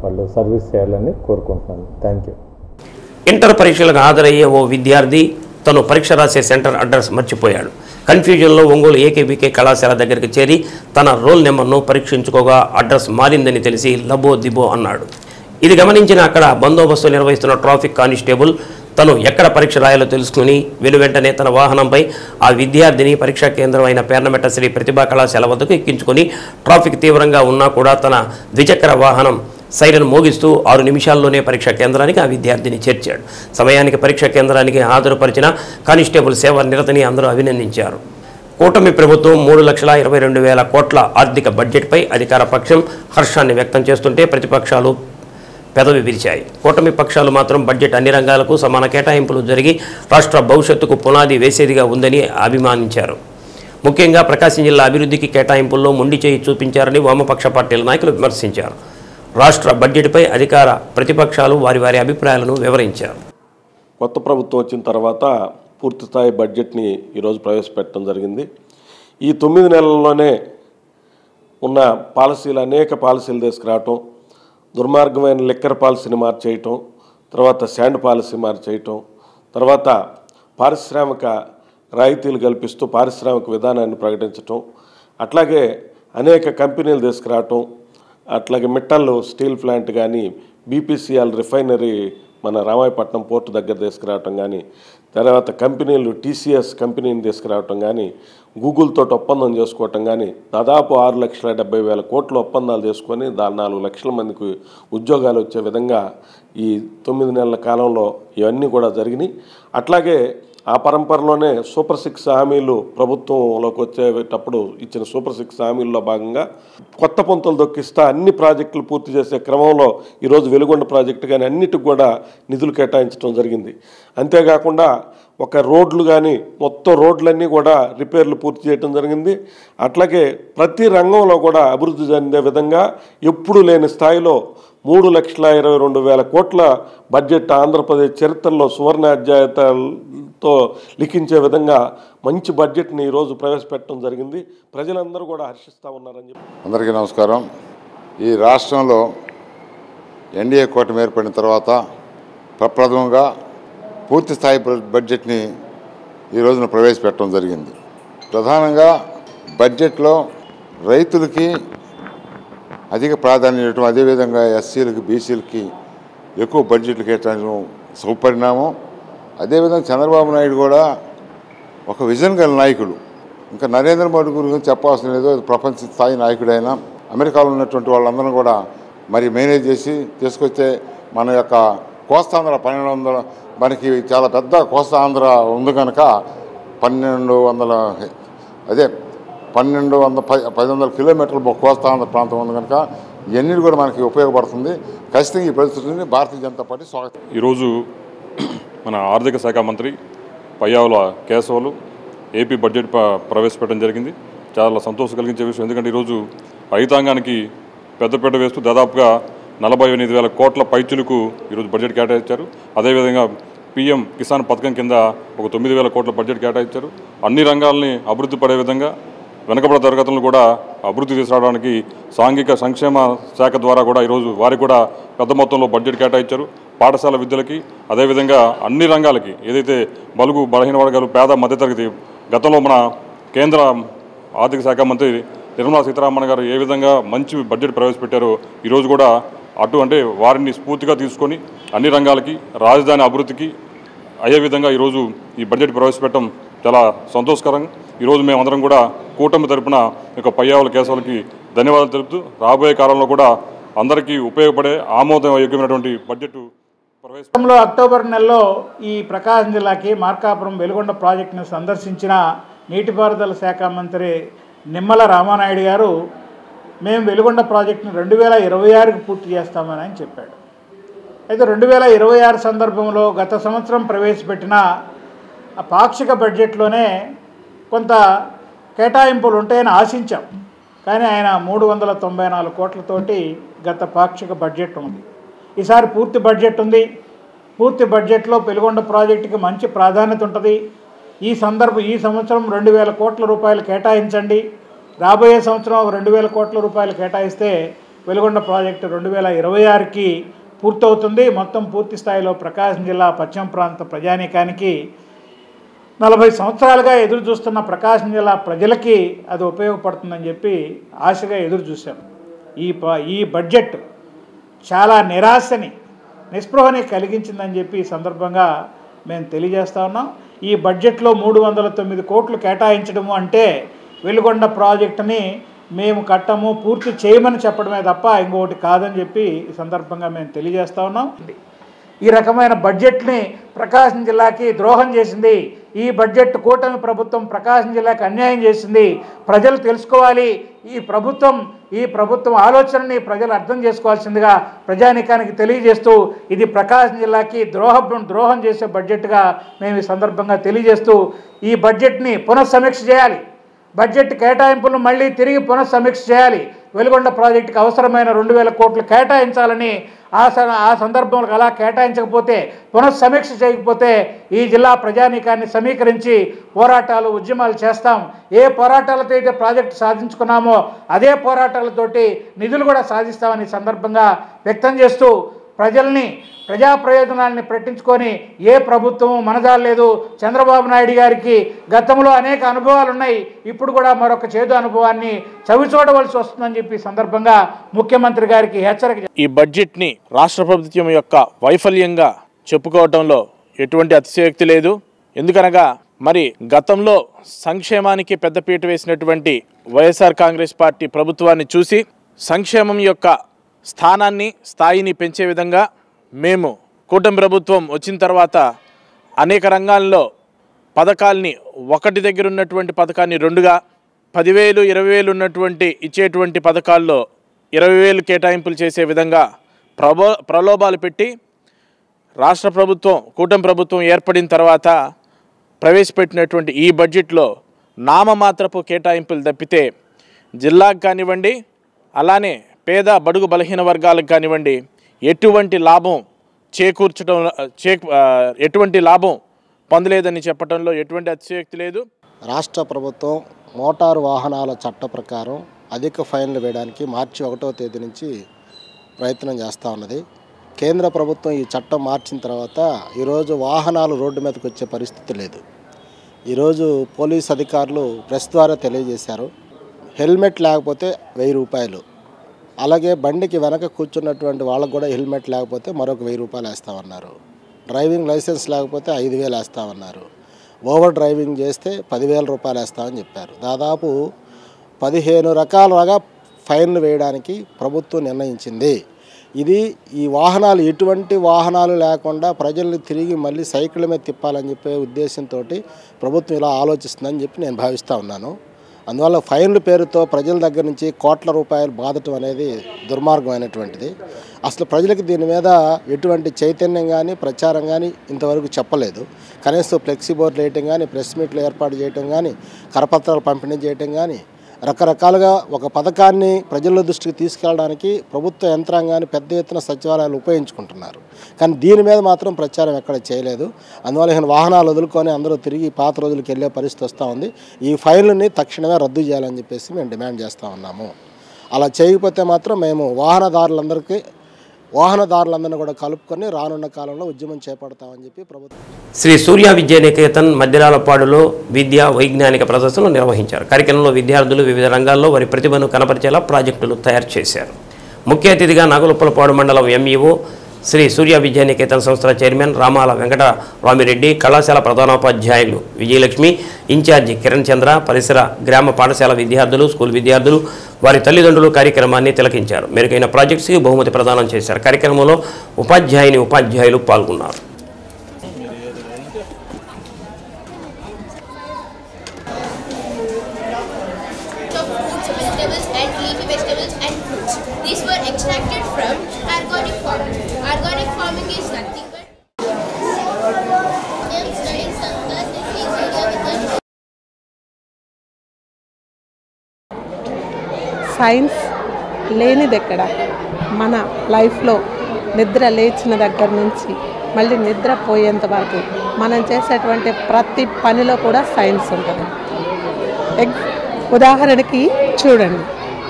వాళ్ళు సర్వీస్ చేయాలని కోరుకుంటున్నాను. Thank you. ఇంటర్ పరీక్షలకు హాజరయ్యే ఓ విద్యార్థి తను పరీక్ష రాసే సెంటర్ అడ్రస్ మర్చిపోయాడు. కన్ఫ్యూజన్లో ఒంగోలు ఏకేబీకే కళాశాల దగ్గరికి చేరి తన రోల్ నెంబర్ను పరీక్షించుకోగా అడ్రస్ మారిందని తెలిసి లబో దిబో అన్నాడు. ఇది గమనించిన అక్కడ బందోబస్తు నిర్వహిస్తున్న ట్రాఫిక్ కానిస్టేబుల్ తను ఎక్కడ పరీక్ష రాయాలో తెలుసుకుని వెనువెంటనే తన వాహనంపై ఆ విద్యార్థిని పరీక్షా కేంద్రం అయిన పేర్నమెట్ట శ్రీ ప్రతిభా కళాశాల వద్దకు ఎక్కించుకొని ట్రాఫిక్ తీవ్రంగా ఉన్నా కూడా తన ద్విచక్ర వాహనం సైరన్ మోగిస్తూ 6 నిమిషాల్లోనే పరీక్షా కేంద్రానికి ఆ విద్యార్థిని చేర్చాడు. సమయానికి పరీక్షా కేంద్రానికి హాజరుపరిచిన కానిస్టేబుల్ సేవ నిరతని అందరూ అభినందించారు. కూటమి ప్రభుత్వం 3,22,000 కోట్ల ఆర్థిక బడ్జెట్పై అధికార పక్షం హర్షాన్ని వ్యక్తం చేస్తుంటే ప్రతిపక్షాలు పెదవి విరిచాయి. కూటమి పక్షాలు మాత్రం బడ్జెట్ అన్ని రంగాలకు సమాన కేటాయింపులు జరిగి రాష్ట్ర భవిష్యత్తుకు పునాది వేసేదిగా ఉందని అభిమానించారు. ముఖ్యంగా ప్రకాశం జిల్లా అభివృద్ధికి కేటాయింపుల్లో మొండి చేయి చూపించారని వామపక్ష పార్టీల నాయకులు విమర్శించారు. రాష్ట్ర బడ్జెట్పై అధికార ప్రతిపక్షాలు వారి వారి అభిప్రాయాలను వివరించారు. కొత్త ప్రభుత్వం వచ్చిన తర్వాత పూర్తిస్థాయి బడ్జెట్ని ఈరోజు ప్రవేశపెట్టడం జరిగింది. ఈ 9 నెలల్లోనే ఉన్న పాలసీలు అనేక పాలసీలు తీసుకురావటం, దుర్మార్గమైన లిక్కర్ పాలసీని మార్చేయటం, తర్వాత శాండ్ పాలసీ మార్చేయటం, తర్వాత పారిశ్రామిక రాయితీలు కల్పిస్తూ పారిశ్రామిక విధానాన్ని ప్రకటించటం, అట్లాగే అనేక కంపెనీలు తీసుకురావటం, అట్లాగే మిట్టల్ స్టీల్ ప్లాంట్ కానీ బీపీసీఎల్ రిఫైనరీ మన రామాయపట్నం పోర్టు దగ్గర తీసుకురావటం కానీ, తర్వాత కంపెనీలు టీసీఎస్ కంపెనీని తీసుకురావటం కానీ, గూగుల్ తోటి ఒప్పందం చేసుకోవటం కానీ, దాదాపు 6,70,000 కోట్ల ఒప్పందాలు చేసుకొని 4 లక్షల మందికి ఉద్యోగాలు వచ్చే విధంగా ఈ 9 నెలల కాలంలో ఇవన్నీ కూడా జరిగినాయి. అట్లాగే ఆ పరంపరలోనే సూపర్ 6 హామీలు ప్రభుత్వంలోకి వచ్చేటప్పుడు ఇచ్చిన సూపర్ 6 హామీల్లో భాగంగా కొత్త పొంతలు దొక్కిస్తా అన్ని ప్రాజెక్టులు పూర్తి చేసే క్రమంలో ఈరోజు వెలుగొండ ప్రాజెక్టు కానీ అన్నిటికి కూడా నిధులు కేటాయించడం జరిగింది. అంతేకాకుండా ఒక రోడ్లు కానీ మొత్తం రోడ్లన్నీ కూడా రిపేర్లు పూర్తి చేయడం జరిగింది. అట్లాగే ప్రతి రంగంలో కూడా అభివృద్ధి చెందే విధంగా ఎప్పుడు లేని స్థాయిలో 3,22,000 కోట్ల బడ్జెట్ ఆంధ్రప్రదేశ్ చరిత్రలో సువర్ణ అధ్యాయంతో లిఖించే విధంగా మంచి బడ్జెట్ని ఈరోజు ప్రవేశపెట్టడం జరిగింది. ప్రజలందరూ కూడా హర్షిస్తూ ఉన్నారని చెప్పి. అందరికీ నమస్కారం. ఈ రాష్ట్రంలో ఎన్డీఏ కూటమి ఏర్పడిన తర్వాత ప్రప్రథమంగా పూర్తి స్థాయి బడ్జెట్ని ఈ రోజున ప్రవేశపెట్టడం జరిగింది. ప్రధానంగా బడ్జెట్లో రైతులకి అధిక ప్రాధాన్యత ఇవ్వడం, అదేవిధంగా ఎస్సీలకి బీసీలకి ఎక్కువ బడ్జెట్లు కేటాయించడం శుభపరిణామం. అదేవిధంగా చంద్రబాబు నాయుడు కూడా ఒక విజన్ గల నాయకుడు. ఇంకా నరేంద్ర మోడీ గురించి చెప్పాల్సిన లేదో ప్రపంచ స్థాయి నాయకుడైన అమెరికాలో ఉన్నటువంటి వాళ్ళందరూ కూడా మరి మేనేజ్ చేసి తీసుకొచ్చే మన యొక్క కోస్తాంధ్ర 1200 మనకి చాలా పెద్ద కోస్తాంధ్ర ఉంది కనుక 1,200 కిలోమీటర్ల కోస్తాంధ్ర ప్రాంతం ఉంది కనుక ఇవన్నీ కూడా మనకి ఉపయోగపడుతుంది. ఖచ్చితంగా ఈ పరిస్థితిని భారతీయ జనతా పార్టీ స్వాగతం. ఈరోజు మన ఆర్థిక శాఖ మంత్రి పయ్యావుల కేశవులు ఏపీ బడ్జెట్ ప్రవేశపెట్టడం జరిగింది. చాలా సంతోషం కలిగించే విషయం. ఎందుకంటే ఈరోజు రైతాంగానికి పెద్దపీట వేస్తూ దాదాపుగా 48,000 కోట్ల పైచులకు ఈరోజు బడ్జెట్ కేటాయించారు. అదేవిధంగా పీఎం కిసాన్ పథకం కింద ఒక 9,000 కోట్ల బడ్జెట్ కేటాయించారు. అన్ని రంగాల్ని అభివృద్ధి పడే విధంగా వెనుకబడ తరగతులను కూడా అభివృద్ధి తీసుకురావడానికి సాంఘిక సంక్షేమ శాఖ ద్వారా కూడా ఈరోజు వారికి కూడా పెద్ద మొత్తంలో బడ్జెట్ కేటాయించారు. పాఠశాల విద్యలకి, అదేవిధంగా అన్ని రంగాలకి ఏదైతే బలుగు బలహీన వర్గాలు, పేద మధ్యతరగతి, గతంలో మన కేంద్ర ఆర్థిక శాఖ మంత్రి నిర్మలా సీతారామన్ గారు ఏ విధంగా మంచి బడ్జెట్ ప్రవేశపెట్టారో ఈరోజు కూడా అంటే వారిని స్ఫూర్తిగా తీసుకొని అన్ని రంగాలకి, రాజధాని అభివృద్ధికి, అయ్యే విధంగా ఈరోజు ఈ బడ్జెట్ ప్రవేశపెట్టడం చాలా సంతోషకరం. ఈరోజు మేమందరం కూడా కూటమి తరపున పయ్యావుల కేశవులకి ధన్యవాదాలు తెలుపుతూ రాబోయే కాలంలో కూడా అందరికీ ఉపయోగపడే ఆమోదయోగ్యమైనటువంటి బడ్జెట్ ప్రవేశంలో అక్టోబర్ నెలలో ఈ ప్రకాశం జిల్లాకి మార్కాపురం వెలుగొండ ప్రాజెక్టును సందర్శించిన నీటిపారుదల శాఖ మంత్రి నిమ్మల రామానాయుడు గారు మేము వెలుగొండ ప్రాజెక్టును 2026కి పూర్తి చేస్తామని ఆయన చెప్పాడు. అయితే 2026 సందర్భంలో గత సంవత్సరం ప్రవేశపెట్టిన పాక్షిక బడ్జెట్లోనే కొంత కేటాయింపులు ఉంటాయని ఆశించాం. కానీ ఆయన 394 కోట్లతోటి గత పాక్షిక బడ్జెట్ ఉంది. ఈసారి పూర్తి బడ్జెట్ ఉంది. పూర్తి బడ్జెట్లో వెలుగొండ ప్రాజెక్టుకి మంచి ప్రాధాన్యత ఉంటుంది. ఈ సంవత్సరం 2000 కోట్ల రూపాయలు కేటాయించండి, రాబోయే సంవత్సరం 2000 కోట్ల రూపాయలు కేటాయిస్తే వెలుగొండ ప్రాజెక్టు 2026కి పూర్తవుతుంది. మొత్తం పూర్తి స్థాయిలో ప్రకాశం జిల్లా పశ్చిమ ప్రాంత ప్రజానీకానికి 40 సంవత్సరాలుగా ఎదురు చూస్తున్న ప్రకాశం జిల్లా ప్రజలకి అది ఉపయోగపడుతుందని చెప్పి ఆశగా ఎదురు చూశాం. ఈ బడ్జెట్ చాలా నిరాశని నిస్పృహని కలిగించిందని చెప్పి ఈ సందర్భంగా మేము తెలియజేస్తా ఉన్నాం. ఈ బడ్జెట్లో 309 కోట్లు కేటాయించడము అంటే వెలుగొండ ప్రాజెక్టుని మేము కట్టము పూర్తి చేయమని చెప్పడమే తప్ప ఇంకొకటి కాదని చెప్పి ఈ సందర్భంగా మేము తెలియజేస్తా ఉన్నాం. ఈ రకమైన బడ్జెట్ని ప్రకాశం జిల్లాకి ద్రోహం చేసింది. ఈ బడ్జెట్ కూటమి ప్రభుత్వం ప్రకాశం జిల్లాకి అన్యాయం చేసింది. ప్రజలు తెలుసుకోవాలి. ఈ ప్రభుత్వం ఆలోచనని ప్రజలు అర్థం చేసుకోవాల్సిందిగా ప్రజానీకానికి తెలియజేస్తూ ఇది ప్రకాశం జిల్లాకి ద్రోహం చేసే బడ్జెట్గా మేము ఈ సందర్భంగా తెలియజేస్తూ ఈ బడ్జెట్ని పునఃసమీక్ష చేయాలి. బడ్జెట్ కేటాయింపులను మళ్ళీ తిరిగి పునఃసమీక్ష చేయాలి. వెలుగొండ ప్రాజెక్టుకి అవసరమైన 2000 కోట్లు కేటాయించాలని ఆ సందర్భంలో అలా కేటాయించకపోతే పునఃసమీక్ష చేయకపోతే ఈ జిల్లా ప్రజానీకాన్ని సమీకరించి పోరాటాలు ఉద్యమాలు చేస్తాం. ఏ పోరాటాలతో అయితే ప్రాజెక్టు సాధించుకున్నామో అదే పోరాటాలతోటి నిధులు కూడా సాధిస్తామని సందర్భంగా వ్యక్తం చేస్తూ ప్రజా ప్రయోజనాలని పట్టించుకొని ఏ ప్రభుత్వము మనదాలేదు. చంద్రబాబు నాయుడు గారికి గతంలో అనేక అనుభవాలు ఉన్నాయి. ఇప్పుడు కూడా మరొక చేదు అనుభవాన్ని చవిచూడవలసి వస్తుందని చెప్పి సందర్భంగా ముఖ్యమంత్రి గారికి హెచ్చరిక. ఈ బడ్జెట్ని రాష్ట్ర ప్రభుత్వం యొక్క వైఫల్యంగా చెప్పుకోవడంలో ఎటువంటి అతిశయోక్తి లేదు. ఎందుకనగా మరి గతంలో సంక్షేమానికి పెద్దపీట వేసినటువంటి వైఎస్ఆర్ కాంగ్రెస్ పార్టీ ప్రభుత్వాన్ని చూసి సంక్షేమం యొక్క స్థాయిని పెంచే విధంగా మేము కూటమి ప్రభుత్వం వచ్చిన తర్వాత అనేక రంగాల్లో పథకాల్ని ఒకటి దగ్గర ఉన్నటువంటి పథకాన్ని 2గా 10,000 20,000 ఉన్నటువంటి ఇచ్చేటువంటి పథకాల్లో 20,000 కేటాయింపులు చేసే విధంగా ప్రలోభాలు పెట్టి రాష్ట్ర ప్రభుత్వం కూటమి ప్రభుత్వం ఏర్పడిన తర్వాత ప్రవేశపెట్టినటువంటి ఈ బడ్జెట్లో నామమాత్రపు కేటాయింపులు తప్పితే జిల్లాకు కానివ్వండి అలానే పేద బడుగు బలహీన వర్గాలకు కానివ్వండి ఎటువంటి లాభం పొందలేదని చెప్పడంలో ఎటువంటి అతిశయోక్తి లేదు. రాష్ట్ర ప్రభుత్వం మోటారు వాహనాల చట్ట ప్రకారం అధిక ఫైన్లు వేయడానికి మార్చి 1వ తేదీ నుంచి ప్రయత్నం చేస్తూ ఉన్నది. కేంద్ర ప్రభుత్వం ఈ చట్టం మార్చిన తర్వాత ఈరోజు వాహనాలు రోడ్డు మీదకి వచ్చే పరిస్థితి లేదు. ఈరోజు పోలీస్ అధికారులు ప్రెస్ ద్వారా తెలియజేశారు, హెల్మెట్ లేకపోతే 1000 రూపాయలు, అలాగే బండికి వెనక కూర్చున్నటువంటి వాళ్ళకు కూడా హెల్మెట్ లేకపోతే మరొక 1000 రూపాయలు వేస్తామన్నారు. డ్రైవింగ్ లైసెన్స్ లేకపోతే 5,000 వేస్తామన్నారు. ఓవర్ డ్రైవింగ్ చేస్తే 10,000 రూపాయలు వేస్తామని చెప్పారు. దాదాపు 15 రకాలుగా ఫైన్లు వేయడానికి ప్రభుత్వం నిర్ణయించింది. ఈ వాహనాలు ఎటువంటి వాహనాలు లేకుండా ప్రజల్ని తిరిగి మళ్ళీ సైకిల్ మీద తిప్పాలని చెప్పే ఉద్దేశంతో ప్రభుత్వం ఇలా ఆలోచిస్తుందని చెప్పి నేను భావిస్తూ ఉన్నాను. అందువల్ల ఫైన్ల పేరుతో ప్రజల దగ్గర నుంచి కోట్ల రూపాయలు బాధటం అనేది దుర్మార్గమైనటువంటిది. అసలు ప్రజలకు దీని మీద ఎటువంటి చైతన్యం కానీ ప్రచారం కానీ ఇంతవరకు చెప్పలేదు. కనీసం ఫ్లెక్సీ బోర్డు వేయటం కానీ, ప్రెస్ మీట్లు ఏర్పాటు చేయటం కానీ, కరపత్రాలు పంపిణీ చేయటం కానీ, రకరకాలుగా ఒక పథకాన్ని ప్రజల దృష్టికి తీసుకెళ్ళడానికి ప్రభుత్వ యంత్రాంగాన్ని పెద్ద ఎత్తున సచివాలయాలు ఉపయోగించుకుంటున్నారు. కానీ దీని మీద మాత్రం ప్రచారం ఎక్కడ చేయలేదు. అందువల్ల వాహనాలు వదులుకొని అందరూ తిరిగి పాత రోజులకు వెళ్ళే పరిస్థితి వస్తూ ఉంది. ఈ ఫైళ్ళని తక్షణమే రద్దు చేయాలని చెప్పేసి మేము డిమాండ్ చేస్తూ ఉన్నాము. అలా చేయకపోతే మాత్రం మేము వాహనదారులందరినీ కూడా కలుపుకొని రానున్న కాలంలో ఉద్యమం చేపడతామని చెప్పి ప్రభుత్వం. శ్రీ సూర్య విద్యానికేతన్ మధ్యరాలపాడులో విద్యా వైజ్ఞానిక ప్రదర్శనలు నిర్వహించారు. కార్యక్రమంలో విద్యార్థులు వివిధ రంగాల్లో వారి ప్రతిభను కనపరిచేలా ప్రాజెక్టులు తయారు చేశారు. ముఖ్య అతిథిగా నాగులుప్పలపాడు మండలం ఎంఈఓ శ్రీ సూర్య విద్యానికేతన్ సంస్థల చైర్మన్ రామాల వెంకటరామిరెడ్డి, కళాశాల ప్రధానోపాధ్యాయులు విజయలక్ష్మి, ఇన్ఛార్జి కిరణ్ చంద్ర, పరిసర గ్రామ పాఠశాల విద్యార్థులు, స్కూల్ విద్యార్థులు, వారి తల్లిదండ్రులు కార్యక్రమాన్ని తిలకించారు. మెరుగైన ప్రాజెక్ట్స్కి బహుమతి ప్రదానం చేశారు. కార్యక్రమంలో ఉపాధ్యాయులు పాల్గొన్నారు. సైన్స్ లేనిది ఎక్కడ? మన లైఫ్లో నిద్ర లేచిన దగ్గర నుంచి మళ్ళీ నిద్రపోయేంత వరకు మనం చేసేటువంటి ప్రతి పనిలో కూడా సైన్స్ ఉంటుంది. ఉదాహరణకి చూడండి,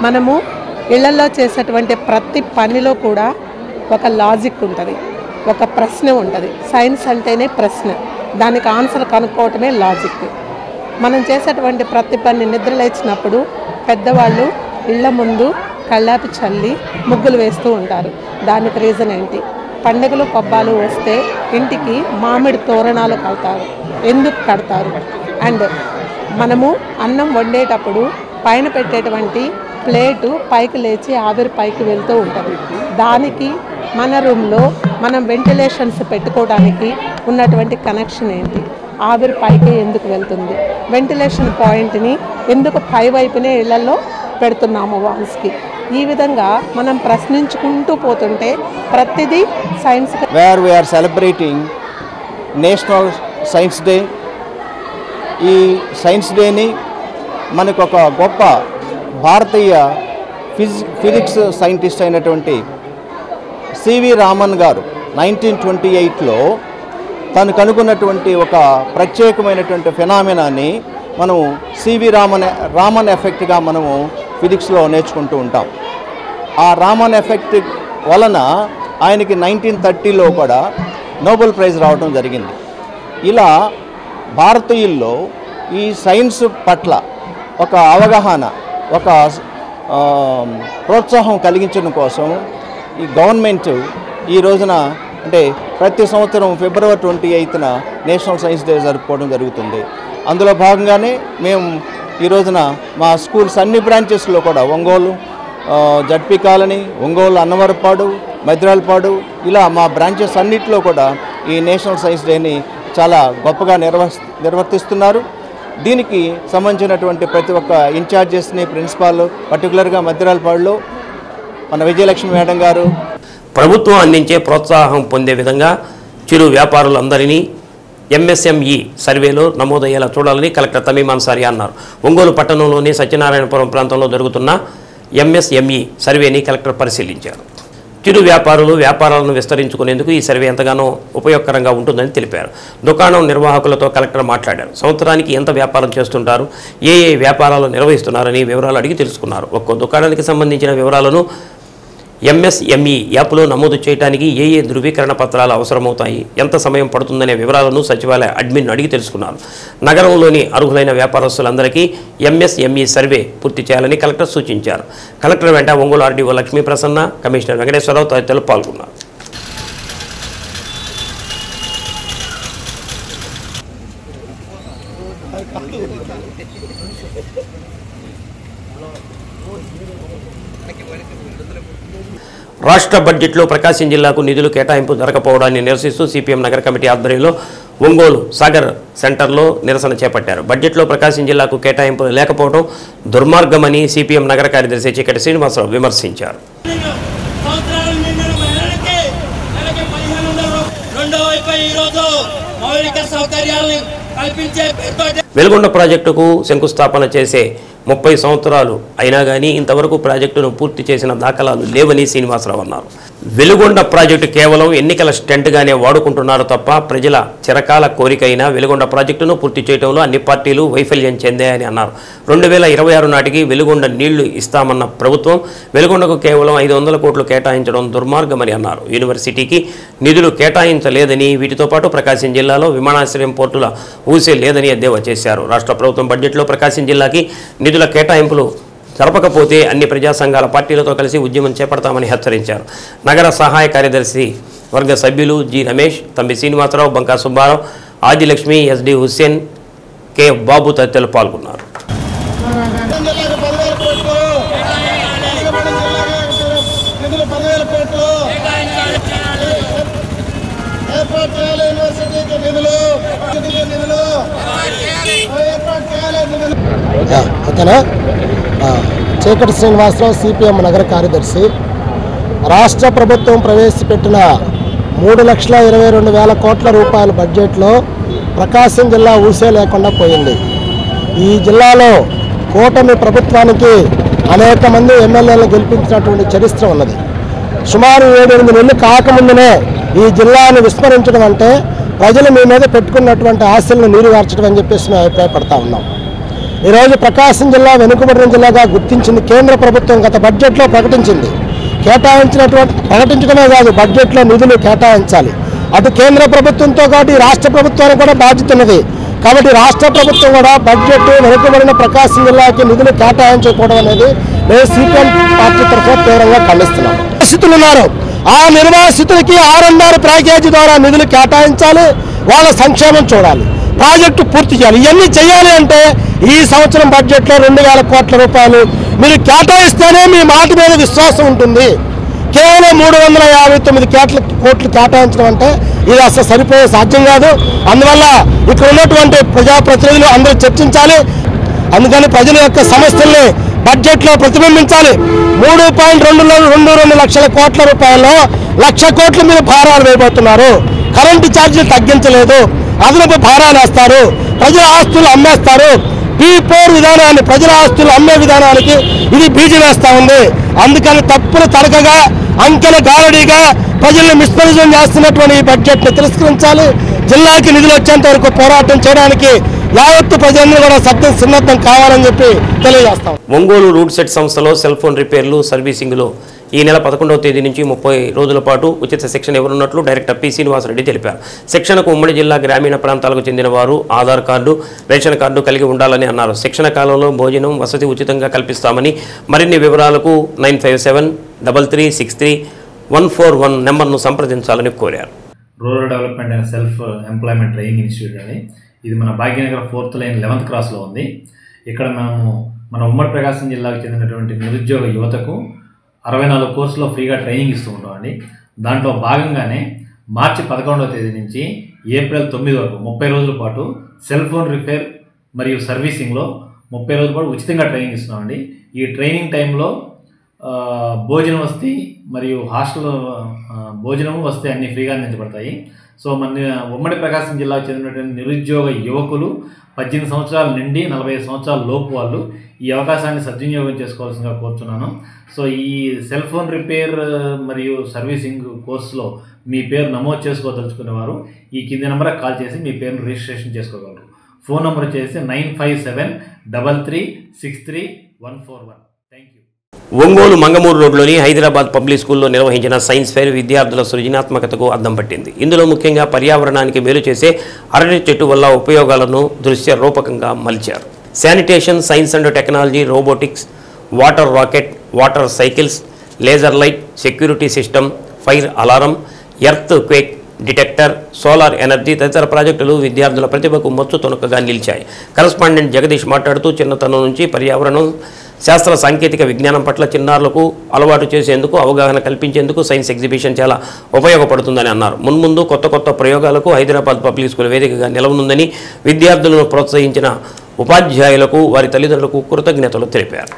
మనము ఇళ్లలో చేసేటువంటి ప్రతి పనిలో కూడా ఒక లాజిక్ ఉంటుంది, ఒక ప్రశ్న ఉంటుంది. సైన్స్ అంటేనే ప్రశ్న, దానికి ఆన్సర్ కనుక్కోవటమే లాజిక్. మనం చేసేటువంటి ప్రతి పని నిద్ర లేచినప్పుడు పెద్దవాళ్ళు ఇళ్ల ముందు కళ్ళాపి చల్లి ముగ్గులు వేస్తూ ఉంటారు. దానికి రీజన్ ఏంటి? పండుగలు పబ్బాలు వస్తే ఇంటికి మామిడి తోరణాలు కడతారు. ఎందుకు కడతారు? అండ్ మనము అన్నం వండేటప్పుడు పైన పెట్టేటువంటి ప్లేటు పైకి లేచి ఆవిరి పైకి వెళ్తూ ఉంటుంది. దానికి మన రూమ్లో మనం వెంటిలేషన్స్ పెట్టుకోవడానికి ఉన్నటువంటి కనెక్షన్ ఏంటి? ఆవిరి పైకి ఎందుకు వెళ్తుంది? వెంటిలేషన్ పాయింట్ని ఎందుకు పై వైపునే ఇళ్లలో పెడుతున్నాము వాల్స్కి? ఈ విధంగా మనం ప్రశ్నించుకుంటూ పోతుంటే ప్రతిదీ science. Where we are celebrating national science day. ఈ సైన్స్ డేని మనకు ఒక గొప్ప భారతీయ ఫిజిక్స్ సైంటిస్ట్ అయినటువంటి సివి రామన్ గారు 1928లో తను కనుగొన్నటువంటి ఒక ప్రత్యేకమైనటువంటి ఫెనామినాన్ని మనము సివి రామన్ ఎఫెక్ట్గా మనము ఫిజిక్స్లో నేర్చుకుంటూ ఉంటాం. ఆ రామన్ ఎఫెక్ట్ వలన ఆయనకి 1930లో కూడా నోబెల్ ప్రైజ్ రావడం జరిగింది. ఇలా భారతీయుల్లో ఈ సైన్స్ పట్ల ఒక అవగాహన, ఒక ప్రోత్సాహం కలిగించడం కోసం ఈ గవర్నమెంట్ ఈ రోజున అంటే ప్రతి సంవత్సరం ఫిబ్రవరి 28న నేషనల్ సైన్స్ డే జరుపుకోవడం జరుగుతుంది. అందులో భాగంగానే మేము ఈ రోజున మా స్కూల్స్ అన్ని బ్రాంచెస్లో కూడా ఒంగోలు, జడ్పీ కాలనీ, ఒంగోలు, అన్నవరపాడు, మద్రాలపాడు ఇలా మా బ్రాంచెస్ అన్నింటిలో కూడా ఈ నేషనల్ సైన్స్ డేని చాలా గొప్పగా నిర్వర్తిస్తున్నారు. దీనికి సంబంధించినటువంటి ప్రతి ఒక్క ఇన్ఛార్జెస్ని, ప్రిన్సిపాల్, పర్టికులర్గా మద్రాలపాడులో మన విజయలక్ష్మి మేడం గారు ప్రభుత్వం అందించే ప్రోత్సాహం పొందే విధంగా చిరు వ్యాపారులందరినీ ఎంఎస్ఎంఈ సర్వేలో నమోదయ్యేలా చూడాలని కలెక్టర్ తమీమ్ అన్సారీ అన్నారు. ఒంగోలు పట్టణంలోని సత్యనారాయణపురం ప్రాంతంలో జరుగుతున్న ఎంఎస్ఎంఈ సర్వేని కలెక్టర్ పరిశీలించారు. చిరు వ్యాపారాలను విస్తరించుకునేందుకు ఈ సర్వే ఎంతగానో ఉపయోగకరంగా ఉంటుందని తెలిపారు. దుకాణం నిర్వాహకులతో కలెక్టర్ మాట్లాడారు. సంవత్సరానికి ఎంత వ్యాపారం చేస్తుంటారు, ఏ వ్యాపారాలు నిర్వహిస్తున్నారని వివరాలు అడిగి తెలుసుకున్నారు. ఒక్కో దుకాణానికి సంబంధించిన వివరాలను ఎంఎస్ఎంఈ యాప్లో నమోదు చేయడానికి ఏ ధృవీకరణ పత్రాలు అవసరమవుతాయి, ఎంత సమయం పడుతుందనే వివరాలను సచివాలయ అడ్మిన్ అడిగి తెలుసుకున్నారు. నగరంలోని అర్హులైన వ్యాపారస్తులందరికీ ఎంఎస్ఎంఈ సర్వే పూర్తి చేయాలని కలెక్టర్ సూచించారు. కలెక్టర్ వెంట ఒంగోలు ఆర్డీఓ లక్ష్మీ ప్రసన్న, కమిషనర్ వెంకటేశ్వరరావు తదితరులు పాల్గొన్నారు. రాష్ట్ర బడ్జెట్లో ప్రకాశం జిల్లాకు నిధులు కేటాయింపు జరగకపోవడాన్ని నిరసిస్తూ సిపిఎం నగర కమిటీ ఆధ్వర్యంలో ఒంగోలు సాగర్ సెంటర్లో నిరసన చేపట్టారు. బడ్జెట్లో ప్రకాశం జిల్లాకు కేటాయింపులు లేకపోవడం దుర్మార్గమని సిపిఎం నగర కార్యదర్శి చిక్కటి శ్రీనివాసరావు విమర్శించారు. వెలుగొండ ప్రాజెక్టుకు శంకుస్థాపన చేసే 30 సంవత్సరాలు అయినా కానీ ఇంతవరకు ప్రాజెక్టును పూర్తి చేసిన దాఖలాలు లేవని శ్రీనివాసరావు అన్నారు. వెలుగొండ ప్రాజెక్టు కేవలం ఎన్నికల స్టంట్గానే వాడుకుంటున్నారు తప్ప ప్రజల చిరకాల కోరికైన వెలుగొండ ప్రాజెక్టును పూర్తి చేయడంలో అన్ని పార్టీలు వైఫల్యం చెందాయని అన్నారు. 2026 నాటికి వెలుగొండ నీళ్లు ఇస్తామన్న ప్రభుత్వం వెలుగొండకు కేవలం 500 కోట్లు కేటాయించడం దుర్మార్గమని అన్నారు. యూనివర్సిటీకి నిధులు కేటాయించలేదని, వీటితో పాటు ప్రకాశం జిల్లాలో విమానాశ్రయం పోర్టుల ఊసే లేదని ఎద్దేవా చేశారు. రాష్ట్ర ప్రభుత్వం బడ్జెట్లో ప్రకాశం జిల్లాకి నిధుల కేటాయింపులు జరపకపోతే అన్ని ప్రజా సంఘాల పార్టీలతో కలిసి ఉద్యమం చేపడతామని హెచ్చరించారు. నగర సహాయ కార్యదర్శి వర్గ సభ్యులు జి రమేష్, తంబి శ్రీనివాసరావు, బంకా సుబ్బారావు, ఆదిలక్ష్మి, ఎస్డి హుస్సేన్, కె బాబు తదితరులు పాల్గొన్నారు. ఓకేనా. చీకటి శ్రీనివాసరావు, సిపిఎం నగర కార్యదర్శి. రాష్ట్ర ప్రభుత్వం ప్రవేశపెట్టిన 3,22,000 కోట్ల రూపాయల బడ్జెట్లో ప్రకాశం జిల్లా ఊసే లేకుండా పోయింది. ఈ జిల్లాలో కూటమి ప్రభుత్వానికి అనేక మంది ఎమ్మెల్యేలను గెలిపించినటువంటి చరిత్ర ఉన్నది. సుమారు 7-8 నెలలు కాకముందునే ఈ జిల్లాను విస్మరించడం అంటే ప్రజలు మీ మీద పెట్టుకున్నటువంటి ఆశలను నీరుగార్చడం అని చెప్పేసి మేము అభిప్రాయపడతా ఉన్నాం. ఈరోజు ప్రకాశం జిల్లా వెనుకబడిన జిల్లాగా గుర్తించింది కేంద్ర ప్రభుత్వం గత బడ్జెట్లో ప్రకటించింది. ప్రకటించడమే కాదు, బడ్జెట్లో నిధులు కేటాయించాలి. అటు కేంద్ర ప్రభుత్వంతో పాటు రాష్ట్ర ప్రభుత్వానికి కూడా బాధ్యత ఉన్నది. కాబట్టి రాష్ట్ర ప్రభుత్వం కూడా బడ్జెట్ వెనుకబడిన ప్రకాశం జిల్లాకి నిధులు కేటాయించకపోవడం అనేది మేము సిపిఎం పార్టీ తరఫున తీవ్రంగా ఖండిస్తున్నాం. నిర్వాసితులు ఉన్నారు, ఆ నిర్వాసితులకి R&R ప్యాకేజీ ద్వారా నిధులు కేటాయించాలి, వాళ్ళ సంక్షేమం చూడాలి, ప్రాజెక్టు పూర్తి చేయాలి. ఇవన్నీ చేయాలి అంటే ఈ సంవత్సరం బడ్జెట్లో 2,000 కోట్ల రూపాయలు మీరు కేటాయిస్తేనే మీ మాట మీద విశ్వాసం ఉంటుంది. కేవలం 359 కోట్లు కేటాయించడం అంటే ఇది అసలు సరిపోయే సాధ్యం కాదు. అందువల్ల ఇక్కడ ఉన్నటువంటి ప్రజాప్రతినిధులు అందరూ చర్చించాలి. అందుకని ప్రజల యొక్క సమస్యల్ని బడ్జెట్లో ప్రతిబింబించాలి. 3.22 లక్షల కోట్ల రూపాయల్లో 1,00,000 కోట్ల మీద భారాలు వేయబోతున్నారు. కరెంటు ఛార్జీలు తగ్గించలేదు, అదనపు భారాలు వేస్తారు, ప్రజల ఆస్తులు అమ్మేస్తారు. P4 విధానాన్ని, ప్రజల ఆస్తులు అమ్మే విధానానికి ఇది బీజం వేస్తూ ఉంది. అందుకని తప్పులు తడకగా, అంకెల గారడీగా ప్రజల్ని మిస్పరిజం చేస్తున్నటువంటి ఈ బడ్జెట్ని తిరస్కరించాలి. జిల్లాకి నిధులు వచ్చేంత వరకు పోరాటం చేయడానికి యావత్తు ప్రజలందరూ కూడా సన్నద్ధం కావాలని చెప్పి తెలియజేస్తాం. ఒంగోలు రూట్ సెట్ సంస్థలో సెల్ ఫోన్ రిపేర్లు, సర్వీసింగ్లో ఈ నెల 11వ తేదీ నుంచి 30 రోజుల పాటు ఉచిత శిక్షణ ఇవ్వనున్నట్లు డైరెక్టర్ పి శ్రీనివాసరెడ్డి తెలిపారు. శిక్షణకు ఉమ్మడి జిల్లా గ్రామీణ ప్రాంతాలకు చెందిన వారు ఆధార్ కార్డు, రేషన్ కార్డు కలిగి ఉండాలని అన్నారు. శిక్షణ కాలంలో భోజనం, వసతి ఉచితంగా కల్పిస్తామని, మరిన్ని వివరాలకు 9573363141 నెంబర్ను సంప్రదించాలని కోరారు. Rural development and self employment training institute అని, ఇది మన భాగ్యనగర్ 4th లైన్ 11th క్రాస్లో ఉంది. ఇక్కడ మన ఉమ్మడి ప్రకాశం జిల్లాకు చెందినటువంటి నిరుద్యోగ యువతకు 64 కోర్సులో ఫ్రీగా ట్రైనింగ్ ఇస్తూ ఉంటామండి. దాంట్లో భాగంగానే మార్చి 11వ తేదీ నుంచి ఏప్రిల్ 9 వరకు 30 రోజుల పాటు సెల్ ఫోన్ రిపేర్ మరియు సర్వీసింగ్లో 30 రోజుల పాటు ఉచితంగా ట్రైనింగ్ ఇస్తున్నామండి. ఈ ట్రైనింగ్ టైంలో భోజనం వసతి మరియు హాస్టల్ భోజనము వసతి అన్నీ ఫ్రీగా అందించబడతాయి. సో మన ఉమ్మడి ప్రకాశం జిల్లాకు చెందినటువంటి నిరుద్యోగ యువకులు 18 సంవత్సరాల నుండి 45 సంవత్సరాల లోపు వాళ్ళు ఈ అవకాశాన్ని సద్వినియోగం చేసుకోవాల్సిందిగా కోరుతున్నాను. సో ఈ సెల్ ఫోన్ రిపేర్ మరియు సర్వీసింగ్ కోర్సులో మీ పేరు నమోదు చేసుకోదలుచుకునేవారు ఈ కింది నెంబర్కి కాల్ చేసి మీ పేరును రిజిస్ట్రేషన్ చేసుకోగలరు. ఫోన్ నెంబర్ వచ్చేసి 9573363141. ఒంగోలు మంగమూరు రోడ్లోని హైదరాబాద్ పబ్లిక్ స్కూల్లో నిర్వహించిన సైన్స్ ఫెయిర్ విద్యార్థుల సృజనాత్మకతకు అద్దం పట్టింది. ఇందులో ముఖ్యంగా పర్యావరణానికి మేలు చేసే అరటి చెట్టు వల్ల ఉపయోగాలను దృశ్య రూపకంగా మలిచారు. Sanitation, science and technology, robotics, water rocket, water cycles, laser light, security system, fire alarm, earthquake detector, solar energy తదితర ప్రాజెక్టులు విద్యార్థుల ప్రతిభకు మచ్చు తొనకగా నిలిచాయి. కరస్పాండెంట్ జగదీష్ మాట్లాడుతూ చిన్నతనం నుంచి పర్యావరణం, శాస్త్ర సాంకేతిక విజ్ఞానం పట్ల చిన్నారులకు అలవాటు చేసేందుకు, అవగాహన కల్పించేందుకు సైన్స్ ఎగ్జిబిషన్ చాలా ఉపయోగపడుతుందని అన్నారు. మున్ముందు కొత్త కొత్త ప్రయోగాలకు హైదరాబాద్ పబ్లిక్ స్కూల్ వేదికగా నిలవనుందని విద్యార్థులను ప్రోత్సహించిన ఉపాధ్యాయులకు, వారి తల్లిదండ్రులకు కృతజ్ఞతలు తెలిపారు.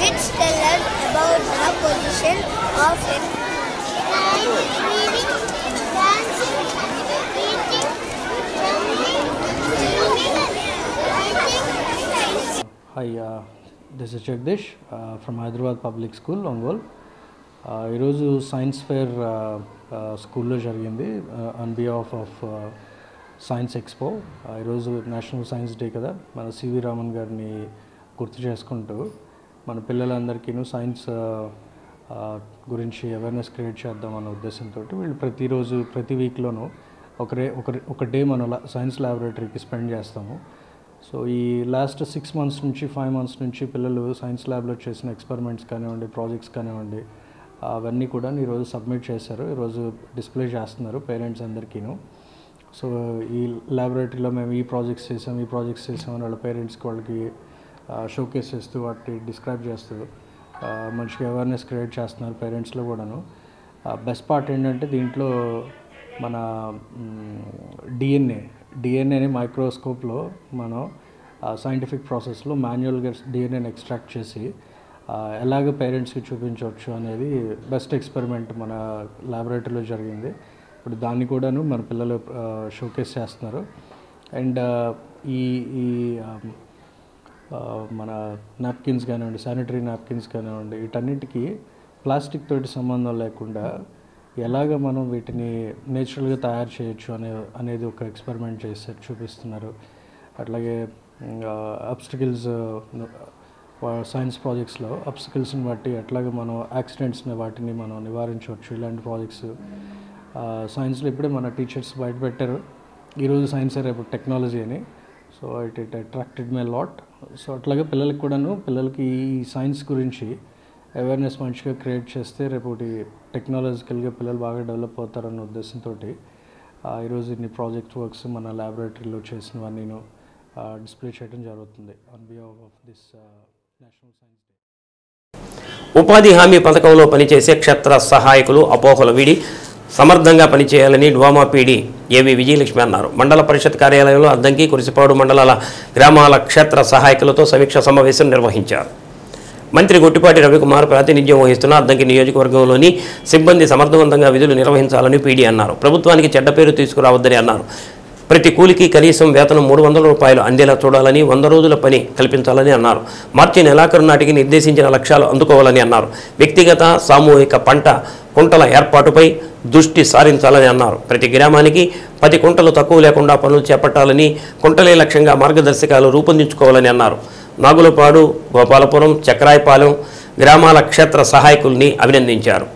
Kids tell us about the position of it. Reading, dancing, eating, swimming. Hi, this is Jagdish from Hyderabad Public School, Ongol. ఈరోజు సైన్స్ ఫేర్ స్కూల్లో జరిగింది on behalf of science expo. ఈరోజు నేషనల్ సైన్స్ డే కదా, మన CV Raman గారిని గుర్తు చేసుకుంటూ మన పిల్లలందరికీ సైన్స్ గురించి అవేర్నెస్ క్రియేట్ చేద్దాం అన్న ఉద్దేశంతో వీళ్ళు ప్రతిరోజు ప్రతి వీక్లోనూ ఒక డే మన సైన్స్ ల్యాబొరేటరీకి స్పెండ్ చేస్తాము. సో ఈ లాస్ట్ 6 months నుంచి 5 months నుంచి పిల్లలు సైన్స్ ల్యాబ్లో చేసిన ఎక్స్పెరిమెంట్స్ కానివ్వండి, ప్రాజెక్ట్స్ కానివ్వండి, అవన్నీ కూడా ఈరోజు సబ్మిట్ చేశారు. ఈరోజు డిస్ప్లే చేస్తున్నారు పేరెంట్స్ అందరికీను. సో ఈ ల్యాబొరేటరీలో మేము ఈ ప్రాజెక్ట్స్ చేసాం అని వాళ్ళ పేరెంట్స్కి వాళ్ళకి షోకేస్ చేస్తూ వాటిని డిస్క్రైబ్ చేస్తూ మంచిగా అవేర్నెస్ క్రియేట్ చేస్తున్నారు పేరెంట్స్లో కూడాను. బెస్ట్ పార్ట్ ఏంటంటే దీంట్లో మన డిఎన్ఏని మైక్రోస్కోప్లో మనం సైంటిఫిక్ ప్రాసెస్లో మాన్యువల్గా డిఎన్ఏని ఎక్స్ట్రాక్ట్ చేసి ఎలాగ పేరెంట్స్కి చూపించవచ్చు అనేది బెస్ట్ ఎక్స్పెరిమెంట్ మన ల్యాబొరేటరీలో జరిగింది. ఇప్పుడు దాన్ని కూడాను మన పిల్లలు షోకేస్ చేస్తున్నారు. అండ్ ఈ మన నాప్కిన్స్ కానివ్వండి, శానిటరీ నాప్కిన్స్ కానివ్వండి, వీటన్నిటికీ ప్లాస్టిక్ తోటి సంబంధం లేకుండా ఎలాగ మనం వీటిని నేచురల్గా తయారు చేయొచ్చు అనేది ఒక ఎక్స్పెరిమెంట్ చేసి చూపిస్తున్నారు. అట్లాగే అబ్స్టికల్స్ సైన్స్ ప్రాజెక్ట్స్లో అబ్స్టికల్స్ని బట్టి ఎట్లాగ మనం యాక్సిడెంట్స్ని వాటిని మనం నివారించవచ్చు, ఇలాంటి ప్రాజెక్ట్స్ సైన్స్లో ఇప్పుడే మన టీచర్స్ బయట పెట్టారు. ఈరోజు సైన్స్ రేపు టెక్నాలజీ అని. So it attracted my lot. So అట్లాగే పిల్లలకి ఈ సైన్స్ గురించి అవేర్నెస్ మంచిగా క్రియేట్ చేస్తే రేపటి టెక్నాలజికల్గా పిల్లలు బాగా డెవలప్ అవుతారన్న ఉద్దేశంతో ఈరోజు ఇన్ని ప్రాజెక్ట్ వర్క్స్ మన ల్యాబొరేటరీలో చేసినవన్నీ డిస్ప్లే చేయడం జరుగుతుంది on behalf of this national science day. ఉపాధి హామీ పథకంలో పనిచేసే క్షేత్ర సహాయకులు అపోహలు వీడి సమర్థంగా పనిచేయాలని డ్వామా పీడీ ఏవి విజయలక్ష్మి అన్నారు. మండల పరిషత్ కార్యాలయంలో అద్దంకి, కురిసిపాడు మండలాల గ్రామాల క్షేత్ర సహాయకులతో సమీక్ష సమావేశం నిర్వహించారు. మంత్రి గొట్టిపాటి రవికుమార్ ప్రాతినిధ్యం వహిస్తున్న అద్దంకి నియోజకవర్గంలోని సిబ్బంది సమర్థవంతంగా విధులు నిర్వహించాలని పీడీ అన్నారు. ప్రభుత్వానికి చెడ్డ పేరు తీసుకురావద్దని అన్నారు. ప్రతి కూలికి కనీసం వేతనం 300 రూపాయలు అందేలా చూడాలని, 100 రోజుల పని కల్పించాలని అన్నారు. మార్చి నెలాఖరు నాటికి నిర్దేశించిన లక్ష్యాలు అందుకోవాలని అన్నారు. వ్యక్తిగత సామూహిక పంట కుంటల ఏర్పాటుపై దృష్టి సారించాలని అన్నారు. ప్రతి గ్రామానికి 10 కుంటలు తక్కువ లేకుండా పనులు చేపట్టాలని, కుంటలే లక్ష్యంగా మార్గదర్శకాలు రూపొందించుకోవాలని అన్నారు. నాగులపాడు, గోపాలపురం, చక్రాయపాలెం గ్రామాల క్షేత్ర సహాయకుల్ని అభినందించారు.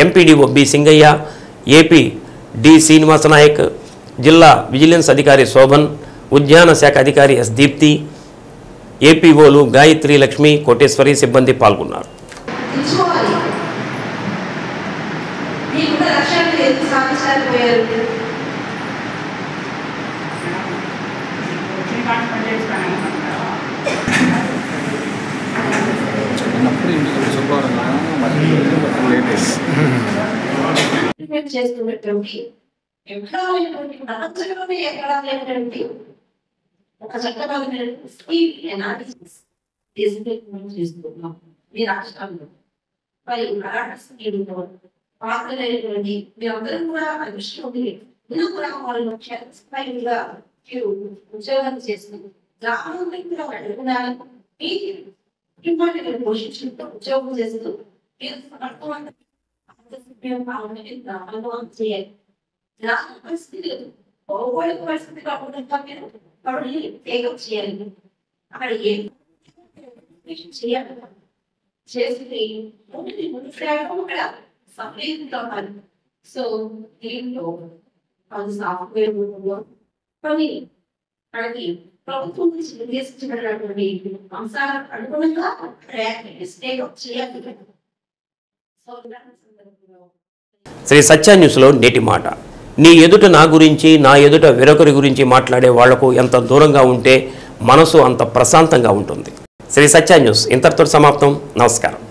MPDO B Singayya, AP D Srinivasa Nayak, జిల్లా విజిలెన్స్ అధికారి శోభన్, ఉద్యాన శాఖ అధికారి ఎస్ దీప్తి, ఏపీఓలు గాయత్రి, లక్ష్మి, కోటేశ్వరి సిబ్బంది పాల్గొన్నారు. చేస్తున్నటువంటి ఎక్కడా లేనటువంటి ప్రపంచంలోనే ఎక్కడా లేనటువంటి ఒక చట్టబద్ధమైన స్కీమ్ అనాలిసిస్ చేస్తున్నాం మీ రాష్ట్రంలో. మరి మహారాష్ట్రంలో పాత్రలైనటువంటి మీరందరం కూడా దృష్టి కూడా వాళ్ళు స్థాయిగా ఉద్యోగాలు చేస్తున్నారు. గ్రామంలో కూడా వాళ్ళు పోషించుకుంటూ ఉద్యోగం చేస్తూ చేయాలి. గ్రామ పరిస్థితులు భౌగోళిక పరిస్థితి కాకుండా టేకప్ చేయాలి. అక్కడ ఏం చేయాలి చేసి కూడా సంప్రదించాలి. సో దీంట్లో అది సాఫ్ట్వేర్ కొన్ని మనకి ప్రభుత్వం నుంచి నిర్దేశించబడినటువంటి అంశాలకు అనుగుణంగా టేకప్ చేయాలి. శ్రీ సత్య న్యూస్లో నేటి మాట. నీ ఎదుట నా గురించి, నా ఎదుట వేరొకరి గురించి మాట్లాడే వాళ్లకు ఎంత దూరంగా ఉంటే మనసు అంత ప్రశాంతంగా ఉంటుంది. శ్రీ సత్య న్యూస్ ఇంతటితో సమాప్తం. నమస్కారం.